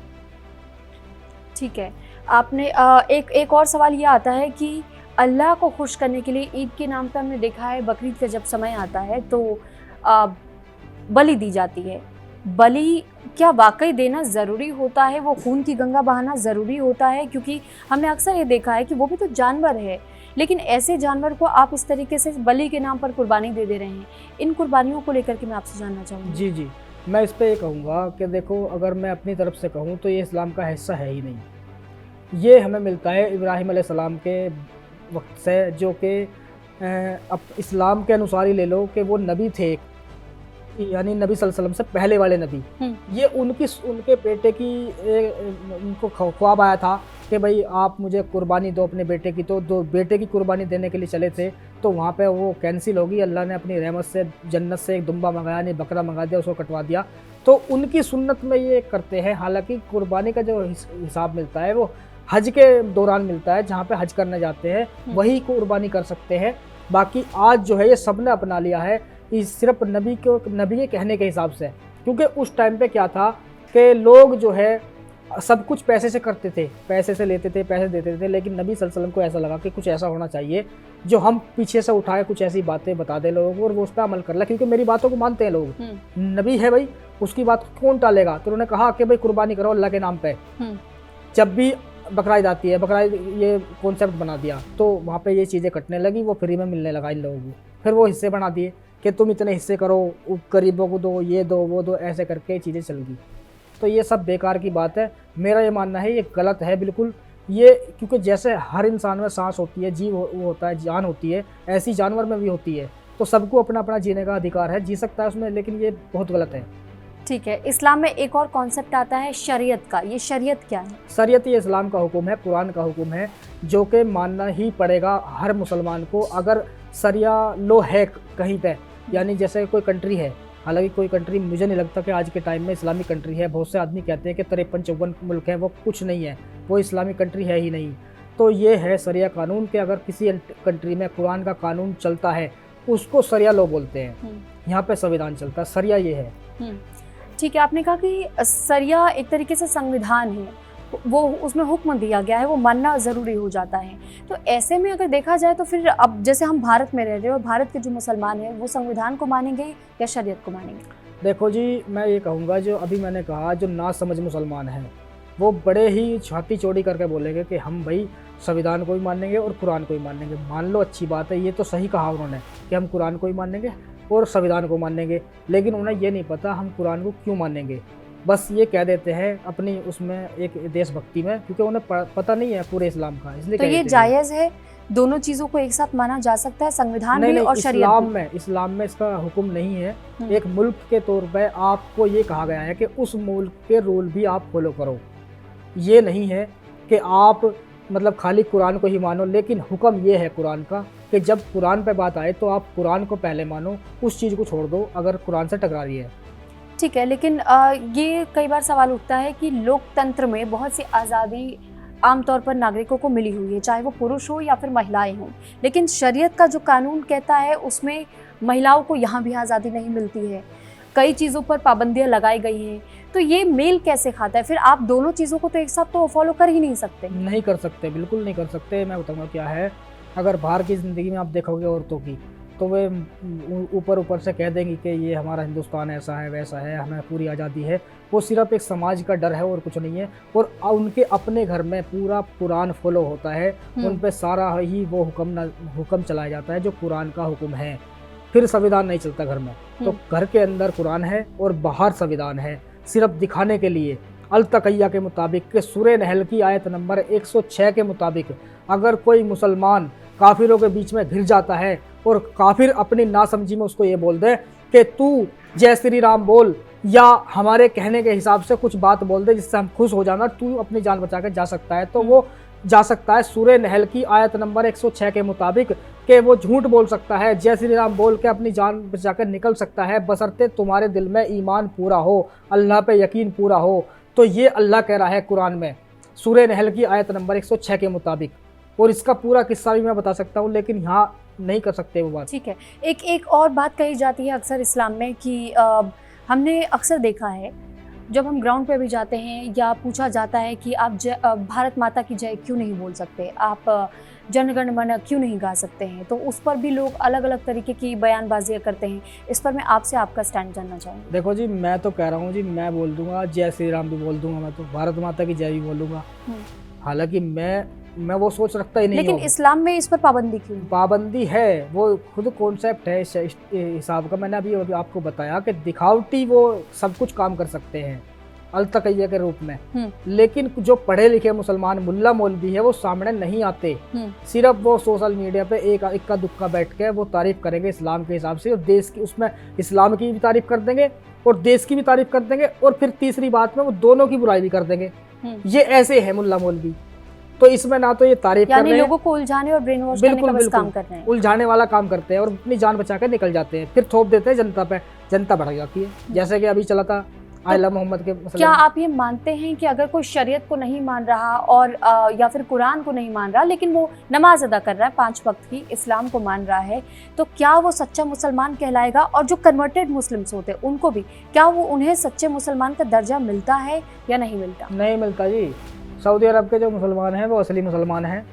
Speaker 1: ठीक है। आपने एक और सवाल ये आता है कि अल्लाह को खुश करने के लिए ईद के नाम पे हमने देखा है, बकरीद का जब समय आता है तो बलि दी जाती है। बलि क्या वाकई देना ज़रूरी होता है? वो खून की गंगा बहाना ज़रूरी होता है? क्योंकि हमने अक्सर ये देखा है कि वो भी तो जानवर है, लेकिन ऐसे जानवर को आप इस तरीके से बलि के नाम पर कुर्बानी दे दे रहे हैं। इन कुर्बानियों को लेकर के मैं आपसे जानना चाहूँगी।
Speaker 2: जी, मैं इस पर ये कहूँगा कि देखो, अगर मैं अपनी तरफ से कहूँ तो ये इस्लाम का हिस्सा है ही नहीं। ये हमें मिलता है इब्राहिम अलैहिस्सलाम के वक्त से, जो कि अब इस्लाम के अनुसार ही ले लो कि वो नबी थे, यानी नबी सल्लल्लाहु अलैहि वसल्लम से पहले वाले नबी। ये उनके बेटे की उनको ख्वाब आया था कि भाई आप मुझे कुर्बानी दो अपने बेटे की, तो 2 बेटे की कुर्बानी देने के लिए चले थे, तो वहाँ पे वो कैंसिल होगी। अल्लाह ने अपनी रहमत से जन्नत से एक दुम्बा मंगाया, नहीं बकरा मंगा दिया, उसको कटवा दिया। तो उनकी सुन्नत में ये करते हैं। हालांकि कुर्बानी का जो हिसाब मिलता है वो हज के दौरान मिलता है, जहाँ पे हज करने जाते हैं वही कुर्बानी कर सकते हैं। बाकी आज जो है ये सबने अपना लिया है, सिर्फ नबी के कहने के हिसाब से। क्योंकि उस टाइम पे क्या था कि लोग जो है सब कुछ पैसे से करते थे, पैसे से लेते थे, पैसे देते थे, लेकिन नबी सल्लल्लाहु अलैहि वसल्लम को ऐसा लगा कि कुछ ऐसा होना चाहिए जो हम पीछे से उठाए, कुछ ऐसी बातें बता दे लोगों को और वो उस पर अमल कर ले, क्योंकि मेरी बातों को मानते हैं लोग। नबी है भाई, उसकी बात कौन टालेगा। तो उन्होंने कहा कि भाई कुर्बानी करो अल्लाह के नाम पे। जब भी बकरीद आती है, बकरीद ये कॉन्सेप्ट बना दिया, तो वहाँ पे ये चीज़ें कटने लगी, वो फ्री में मिलने लगा इन लोगों को। फिर वो हिस्से बना दिए कि तुम इतने हिस्से करो, गरीबों को दो, ये दो, वो दो, ऐसे करके चीज़ें चल गई। तो ये सब बेकार की बात है। मेरा ये मानना है ये गलत है बिल्कुल ये, क्योंकि जैसे हर इंसान में सांस होती है, जीव वो होता है, जान होती है, ऐसी जानवर में भी होती है। तो सबको अपना अपना जीने का अधिकार है, जी सकता है उसमें, लेकिन ये बहुत गलत है।
Speaker 1: ठीक है, इस्लाम में एक और कॉन्सेप्ट आता है शरीयत का। ये शरीयत क्या है?
Speaker 2: शरीयत ये इस्लाम का हुक्म है, कुरान का हुक्म है, जो कि मानना ही पड़ेगा हर मुसलमान को। अगर शरिया लो है कहीं पे, यानी जैसे कोई कंट्री है, हालांकि कोई कंट्री मुझे नहीं लगता कि आज के टाइम में इस्लामिक कंट्री है। बहुत से आदमी कहते हैं कि 53-54 मुल्क हैं, वो कुछ नहीं है, वो इस्लामिक कंट्री है ही नहीं। तो ये है शरिया कानून के, अगर किसी कंट्री में कुरान का कानून चलता है उसको शरिया लो बोलते हैं। यहाँ पे संविधान चलता है, शरिया ये है।
Speaker 1: ठीक है, आपने कहा कि शरिया एक तरीके से संविधान है, वो उसमें हुक्म दिया गया है, वो मानना ज़रूरी हो जाता है। तो ऐसे में अगर देखा जाए तो फिर अब जैसे हम भारत में रह रहे हैं और भारत के जो मुसलमान हैं वो संविधान को मानेंगे या शरीयत को मानेंगे?
Speaker 2: देखो जी, मैं ये कहूँगा, जो अभी मैंने कहा, जो ना समझ मुसलमान हैं वो बड़े ही छाती चौड़ी करके बोलेंगे कि हम भाई संविधान को भी मानेंगे और कुरान को भी मानेंगे। मान लो, अच्छी बात है, ये तो सही कहा उन्होंने कि हम कुरान को भी मानेंगे और संविधान को मानेंगे, लेकिन उन्हें ये नहीं पता हम कुरान को क्यों मानेंगे। बस ये कह देते हैं अपनी उसमें एक देशभक्ति में, क्योंकि उन्हें पता नहीं है पूरे इस्लाम का, इसलिए
Speaker 1: तो ये जायज़ है, दोनों चीज़ों को एक साथ माना जा सकता है, संविधान भी और शरीयत?
Speaker 2: इस्लाम में इसका हुक्म नहीं है। एक मुल्क के तौर पे आपको ये कहा गया है कि उस मुल्क के रूल भी आप फॉलो करो। ये नहीं है कि आप मतलब खाली कुरान को ही मानो, लेकिन हुक्म ये है कुरान का कि जब कुरान पे बात आए तो आप कुरान को पहले मानो, उस चीज़ को छोड़ दो अगर कुरान से टकरा रही है।
Speaker 1: ठीक है, लेकिन ये कई बार सवाल उठता है कि लोकतंत्र में बहुत सी आज़ादी आमतौर पर नागरिकों को मिली हुई है, चाहे वो पुरुष हो या फिर महिलाएं हों, लेकिन शरीयत का जो कानून कहता है उसमें महिलाओं को यहाँ भी आज़ादी नहीं मिलती है, कई चीज़ों पर पाबंदियाँ लगाई गई हैं। तो ये मेल कैसे खाता है? फिर आप दोनों चीज़ों को तो एक साथ तो फॉलो कर ही नहीं सकते।
Speaker 2: नहीं कर सकते, बिल्कुल नहीं कर सकते। मैं बताऊँगा क्या है, अगर बाहर की ज़िंदगी में आप देखोगे औरतों की, तो वे ऊपर से कह देंगी कि ये हमारा हिंदुस्तान ऐसा है, वैसा है, हमें पूरी आज़ादी है। वो सिर्फ एक समाज का डर है और कुछ नहीं है। और उनके अपने घर में पूरा कुरान फॉलो होता है, उन पे सारा ही वो हुक्म चलाया जाता है जो कुरान का हुक्म है। फिर संविधान नहीं चलता घर में, तो घर के अंदर कुरान है और बाहर संविधान है, सिर्फ दिखाने के लिए। अल-तक़िया के मुताबिक के सूरह नहल की आयत नंबर 106 के मुताबिक अगर कोई मुसलमान काफिरों के बीच में घिर जाता है और काफिर अपनी नासमझी में उसको ये बोल दे कि तू जय श्री राम बोल, या हमारे कहने के हिसाब से कुछ बात बोल दे जिससे हम खुश हो जाना, तू अपनी जान बचा के जा सकता है, तो वो जा सकता है। सूरह नहल की आयत नंबर 106 के मुताबिक कि वो झूठ बोल सकता है, जय श्री राम बोल के अपनी जान बचा कर निकल सकता है, बशर्ते तुम्हारे दिल में ईमान पूरा हो, अल्लाह पे यकीन पूरा हो। तो ये अल्लाह कह रहा है कुरान में, सूरह नहल की आयत नंबर 106 के मुताबिक। और इसका पूरा किस्सा भी मैं बता सकता हूँ, लेकिन यहाँ नहीं कर सकते वो बात।
Speaker 1: ठीक है, एक और बात कही जाती है अक्सर इस्लाम में कि हमने अक्सर देखा है जब हम ग्राउंड पे भी जाते हैं या पूछा जाता है कि आप भारत माता की जय क्यों नहीं बोल सकते, आप जन गण मन क्यों नहीं गा सकते हैं, तो उस पर भी लोग अलग अलग तरीके की बयानबाजियाँ करते हैं। इस पर मैं आपसे आपका स्टैंड जानना चाहूँगी।
Speaker 2: देखो जी, मैं तो कह रहा हूँ जी, मैं बोल दूंगा जय श्री राम भी बोल दूंगा, मैं तो भारत माता की जय भी बोलूँगा। हालांकि मैं वो सोच रखता ही नहीं,
Speaker 1: लेकिन इस्लाम में इस पर पाबंदी क्यों?
Speaker 2: पाबंदी है, वो खुद कॉन्सेप्ट है इस हिसाब का। मैंने अभी आपको बताया कि दिखावटी वो सब कुछ काम कर सकते हैं अल-तक़िया के रूप में, लेकिन जो पढ़े लिखे मुसलमान मुल्ला मौलवी है वो सामने नहीं आते। सिर्फ वो सोशल मीडिया पे एक इक्का दुक्का बैठ के वो तारीफ करेंगे इस्लाम के हिसाब से, और देश की उसमें इस्लाम की भी तारीफ कर देंगे और देश की भी तारीफ कर देंगे, और फिर तीसरी बात में वो दोनों की बुराई भी कर देंगे। ये ऐसे है मुल्ला मौलवी। तो इसमें ना तो ये तारीफ कर रहे हैं,
Speaker 1: लोगों को उलझाने और ब्रेन वॉश करने का बस काम कर रहे हैं,
Speaker 2: उलझाने वाला काम करते हैं और अपनी जान बचा कर निकल जाते हैं, फिर थोप देते हैं जनता पे, जनता भड़क जाती है। जैसे कि अभी चला था आला मोहम्मद के
Speaker 1: क्या आप ये मानते हैं कि अगर कोई शरीयत को नहीं मान रहा और या फिर कुरान को नहीं मान रहा लेकिन वो नमाज अदा कर रहा है 5 वक्त की, इस्लाम को मान रहा है, तो क्या वो सच्चा मुसलमान कहलाएगा? और जो कन्वर्टेड मुस्लिम्स होते हैं उनको भी क्या वो उन्हें सच्चे मुसलमान का दर्जा मिलता है या नहीं मिलता?
Speaker 2: नहीं मिलता जी। सऊदी अरब के जो मुसलमान हैं वो असली मुसलमान हैं।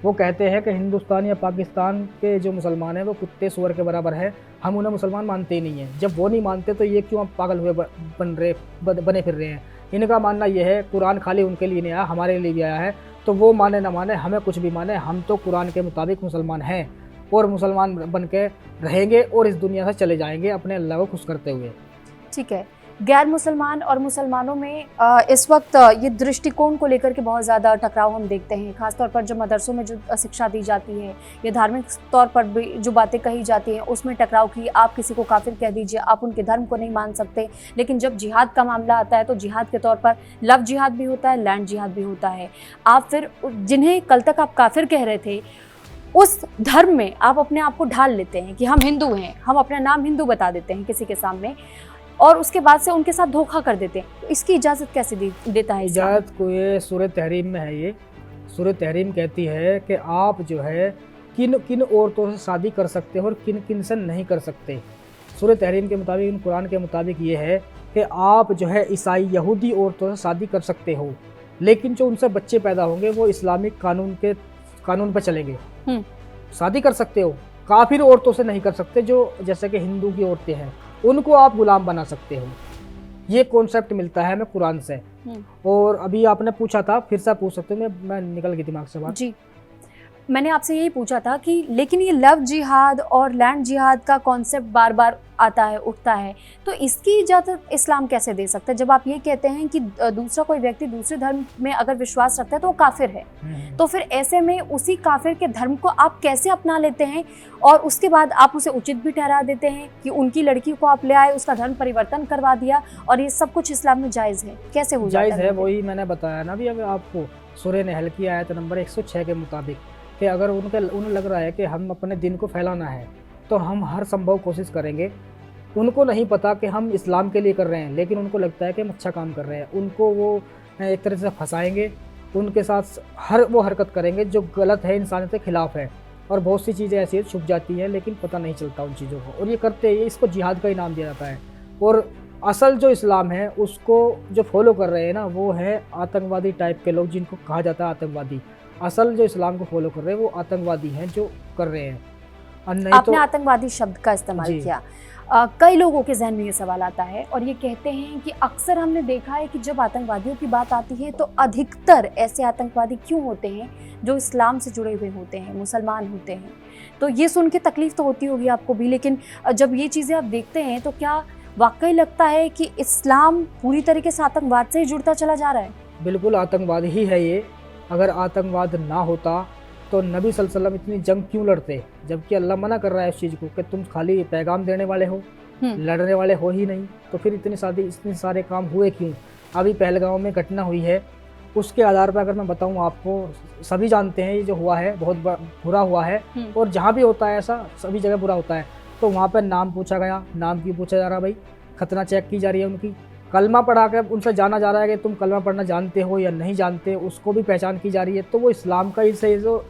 Speaker 2: वो कहते हैं कि हिंदुस्तान या पाकिस्तान के जो मुसलमान हैं वो कुत्ते सूअर के बराबर है, हम उन्हें मुसलमान मानते ही नहीं हैं। जब वो नहीं मानते तो ये क्यों पागल हुए बने फिर रहे हैं। इनका मानना ये है कुरान खाली उनके लिए नहीं आया, हमारे लिए भी आया है, तो वो माने ना माने, हमें कुछ भी माने, हम तो कुरान के मुताबिक मुसलमान हैं और मुसलमान बन के रहेंगे और इस दुनिया से चले जाएंगे अपने अल्लाह को खुश करते हुए।
Speaker 1: ठीक है। गैर मुसलमान और मुसलमानों में इस वक्त ये दृष्टिकोण को लेकर के बहुत ज़्यादा टकराव हम देखते हैं, खासतौर पर जो मदरसों में जो शिक्षा दी जाती है या धार्मिक तौर पर भी जो बातें कही जाती हैं उसमें टकराव की। आप किसी को काफिर कह दीजिए, आप उनके धर्म को नहीं मान सकते, लेकिन जब जिहाद का मामला आता है तो जिहाद के तौर पर लव जिहाद भी होता है, लैंड जिहाद भी होता है। आप फिर जिन्हें कल तक आप काफिर कह रहे थे उस धर्म में आप अपने आप को ढाल लेते हैं कि हम हिंदू हैं, हम अपना नाम हिंदू बता देते हैं किसी के सामने और उसके बाद से उनके साथ धोखा कर देते हैं। तो इसकी इजाज़त कैसे देता है?
Speaker 2: इजाज़त को ये सूरह तहरीम में है। ये सूरह तहरीम कहती है कि आप जो है किन किन औरतों से शादी कर सकते हो और किन किन से नहीं कर सकते। सूरह तहरीम के मुताबिक, कुरान के मुताबिक ये है कि आप जो है ईसाई यहूदी औरतों से शादी कर सकते हो, लेकिन जो उनसे बच्चे पैदा होंगे वो इस्लामिक कानून पर चलेंगे। शादी कर सकते हो, काफिर औरतों से नहीं कर सकते, जो जैसे कि हिंदू की औरतें हैं उनको आप गुलाम बना सकते हो। ये कॉन्सेप्ट मिलता है हमें कुरान से। और अभी आपने पूछा था, फिर से पूछ सकते हो, मैं निकल गई दिमाग से बात।
Speaker 1: जी, मैंने आपसे यही पूछा था कि लेकिन ये लव जिहाद और लैंड जिहाद का कॉन्सेप्ट बार बार आता है, उठता है, तो इसकी इजाज़त इस्लाम कैसे दे सकता है? जब आप ये कहते हैं कि दूसरा कोई व्यक्ति दूसरे धर्म में अगर विश्वास रखता है तो वो काफिर है, तो फिर ऐसे में उसी काफिर के धर्म को आप कैसे अपना लेते हैं और उसके बाद आप उसे उचित भी ठहरा देते हैं कि उनकी लड़की को आप ले आए, उसका धर्म परिवर्तन करवा दिया और ये सब कुछ इस्लाम में जायज़ है? कैसे हो जाता है?
Speaker 2: जायज़ है, वही मैंने बताया ना अभी आपको। सूरह नहल की आयत नंबर 106 के मुताबिक कि अगर उन्हें लग रहा है कि हम अपने दिन को फैलाना है तो हम हर संभव कोशिश करेंगे। उनको नहीं पता कि हम इस्लाम के लिए कर रहे हैं, लेकिन उनको लगता है कि हम अच्छा काम कर रहे हैं। उनको वो एक तरह से फंसाएंगे, उनके साथ वो हरकत करेंगे जो गलत है, इंसानियत के खिलाफ है। और बहुत सी चीज़ें ऐसी छुप जाती हैं लेकिन पता नहीं चलता उन चीज़ों को, और ये करते हैं। इसको जिहाद का इनाम दिया जाता है। और असल जो इस्लाम है उसको जो फॉलो कर रहे हैं ना, वो है आतंकवादी टाइप के लोग, जिनको कहा जाता है आतंकवादी। असल जो इस्लाम को फॉलो कर रहे हैं वो आतंकवादी हैं जो कर रहे हैं।
Speaker 1: आपने आतंकवादी शब्द का इस्तेमाल किया। कई लोगों के जहन में ये सवाल आता है और ये कहते हैं कि अक्सर हमने देखा है कि जब आतंकवादियों की बात आती है तो अधिकतर ऐसे आतंकवादी क्यों होते हैं जो इस्लाम से जुड़े हुए होते हैं, मुसलमान होते हैं। तो ये सुन के तकलीफ तो होती होगी आपको भी, लेकिन जब ये चीज़ें आप देखते हैं तो क्या वाकई लगता है कि इस्लाम पूरी तरीके से आतंकवाद से ही जुड़ता चला जा रहा है?
Speaker 2: बिल्कुल आतंकवाद ही है ये। अगर आतंकवाद ना होता तो नबी सल्लल्लाहु अलैहि वसल्लम इतनी जंग क्यों लड़ते, जबकि अल्लाह मना कर रहा है इस चीज़ को कि तुम खाली पैगाम देने वाले हो, लड़ने वाले हो ही नहीं। तो फिर इतने सारे काम हुए क्यों? अभी पहलगाम में घटना हुई है, उसके आधार पर अगर मैं बताऊं आपको, सभी जानते हैं ये जो हुआ है बहुत बुरा हुआ है। और जहाँ भी होता है ऐसा सभी जगह बुरा होता है। तो वहाँ पर नाम पूछा गया, नाम क्यों पूछा जा रहा भाई? खतना चेक की जा रही है उनकी, कलमा पढ़ा कर उनसे जाना जा रहा है कि तुम कलमा पढ़ना जानते हो या नहीं जानते, उसको भी पहचान की जा रही है। तो वो इस्लाम का ही से जो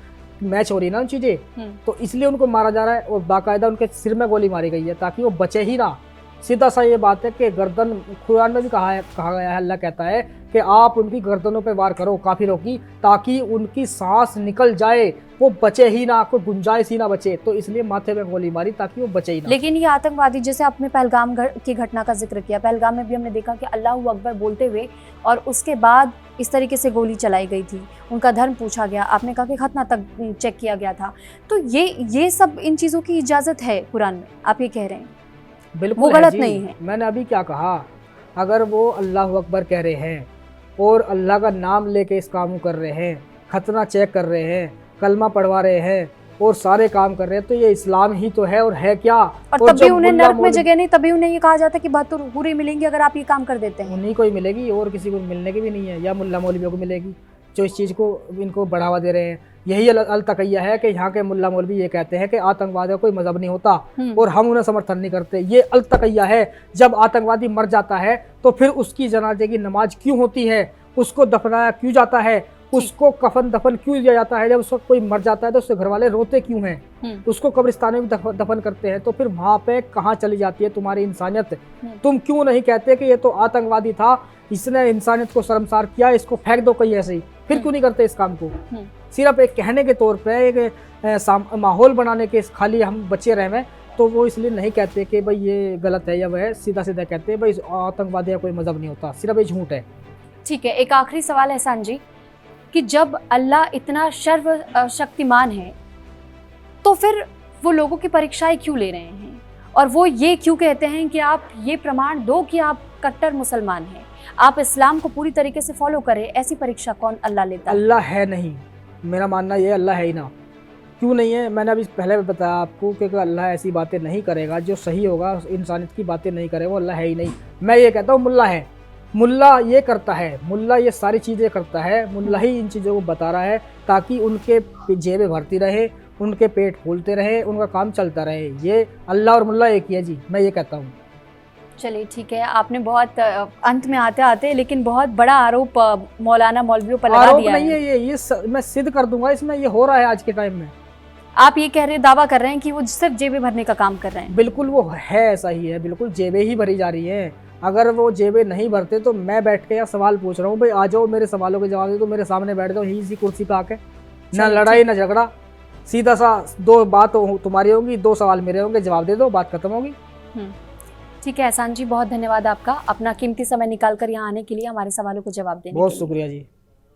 Speaker 2: मैच हो रही है ना उन चीज़ें, तो इसलिए उनको मारा जा रहा है। और बाकायदा उनके सिर में गोली मारी गई है ताकि वो बचे ही ना। सीधा सा ये बात है कि गर्दन, कुरान में भी कहा गया है, अल्लाह कहता है कि आप उनकी गर्दनों पे वार करो काफिरों की, ताकि उनकी सांस निकल जाए, वो बचे ही ना, कोई गुंजाइश ही ना बचे। तो इसलिए माथे में गोली मारी ताकि वो बचे ही ना।
Speaker 1: लेकिन ये आतंकवादी, जैसे आपने पहलगाम की घटना का जिक्र किया, पहलगाम में भी हमने देखा कि अल्लाहू अकबर बोलते हुए और उसके बाद इस तरीके से गोली चलाई गई थी, उनका धर्म पूछा गया, आपने कहा कि खतना तक चेक किया गया था। तो ये सब इन चीज़ों की इजाज़त है कुरान में, आप ये कह रहे हैं?
Speaker 2: बिल्कुल,
Speaker 1: वो गलत नहीं है।
Speaker 2: मैंने अभी क्या कहा, अगर वो अल्लाह अकबर कह रहे हैं और अल्लाह का नाम लेके इस काम कर रहे हैं, खतना चेक कर रहे हैं, कलमा पढ़वा रहे हैं और सारे काम कर रहे हैं, तो ये इस्लाम ही तो है। और है क्या?
Speaker 1: और तभी उन्हें नर्क में जगह नहीं, तभी उन्हें ये कहा जाता है कि बहत्तर हूरें मिलेंगी अगर आप ये काम कर देते हैं।
Speaker 2: उन्हीं को ही मिलेगी और किसी को मिलने की भी नहीं है, या मुल्ला मौलवियों को मिलेगी। जो इस चीज़ को इनको बढ़ावा दे रहे हैं। यही अलतकैया है कि यहाँ के मुल्ला मौलवी ये कहते हैं कि आतंकवाद का कोई मजहब नहीं होता और हम उन्हें समर्थन नहीं करते। ये अलतकैया है। जब आतंकवादी मर जाता है तो फिर उसकी जनाजे की नमाज क्यों होती है, उसको दफनाया क्यों जाता है, उसको कफन दफन क्यों दिया जाता है, जब उसको कोई मर जाता है तो उसके घर वाले रोते क्यों हैं, उसको कब्रिस्तान में दफन करते हैं, तो फिर वहाँ पे कहाँ चली जाती है तुम्हारी इंसानियत? तुम क्यों नहीं कहते कि ये तो आतंकवादी था, इसने इंसानियत को शर्मसार किया, इसको फेंक दो कहीं ऐसे ही? फिर क्यों नहीं करते इस काम को? सिर्फ एक कहने के तौर पे, एक माहौल बनाने के खाली हम बचे रहे हैं, तो वो इसलिए नहीं कहते कि भाई ये गलत है या वह है, सीधा सीधा कहते हैं भाई आतंकवादी का कोई मजहब नहीं होता, सिर्फ ये झूठ है।
Speaker 1: ठीक है, एक आखिरी सवाल है एहसान जी कि जब अल्लाह इतना सर्वशक्तिमान है तो फिर वो लोगों की परीक्षाएं क्यों ले रहे हैं, और वो ये क्यों कहते हैं कि आप ये प्रमाण दो कि आप कट्टर मुसलमान हैं, आप इस्लाम को पूरी तरीके से फॉलो करें? ऐसी परीक्षा कौन अल्लाह लेता है?
Speaker 2: अल्लाह है नहीं, मेरा मानना ये अल्लाह है ही ना। क्यों नहीं है? मैंने अभी पहले भी बताया आपको कि अल्लाह ऐसी बातें नहीं करेगा, जो सही होगा इंसानियत की बातें नहीं करेगा, वो अल्लाह है ही नहीं। मैं ये कहता हूँ मुल्ला है, मुल्ला ये करता है, मुल्ला ये सारी चीज़ें करता है, मुल्ला ही इन चीज़ों को बता रहा है ताकि उनके जेबें भरती रहे, उनके पेट फूलते रहे, उनका काम चलता रहे। ये अल्लाह और मुल्ला एक ही है जी, मैं ये कहता हूँ।
Speaker 1: चलिए ठीक है, आपने बहुत अंत में आते आते लेकिन बहुत बड़ा आरोप मौलाना मौलवियों पर लगा दिया
Speaker 2: नहीं है। ये मैं सिद्ध कर दूंगा, इसमें ये हो रहा है आज के टाइम में।
Speaker 1: आप ये कह रहे दावा कर रहे हैं कि वो सिर्फ जेबें भरने का काम कर रहे हैं?
Speaker 2: बिल्कुल वो है, ऐसा ही है, बिल्कुल जेबें ही भरी जा रही हैं। अगर वो जेबें नहीं भरते तो मैं बैठ के यहाँ सवाल पूछ रहा हूँ, भाई आ जाओ मेरे सवालों के जवाब दे दो, मेरे सामने बैठ जाओ इसी कुर्सी पे आके, ना लड़ाई ना झगड़ा, सीधा सा दो बात तुम्हारी होगी, दो सवाल मेरे होंगे, जवाब दे दो, बात खत्म होगी।
Speaker 1: ठीक है एहसान जी, बहुत धन्यवाद आपका, अपना कीमती समय निकाल कर यहाँ आने के लिए, हमारे सवालों को जवाब देने के लिए।
Speaker 2: बहुत शुक्रिया जी।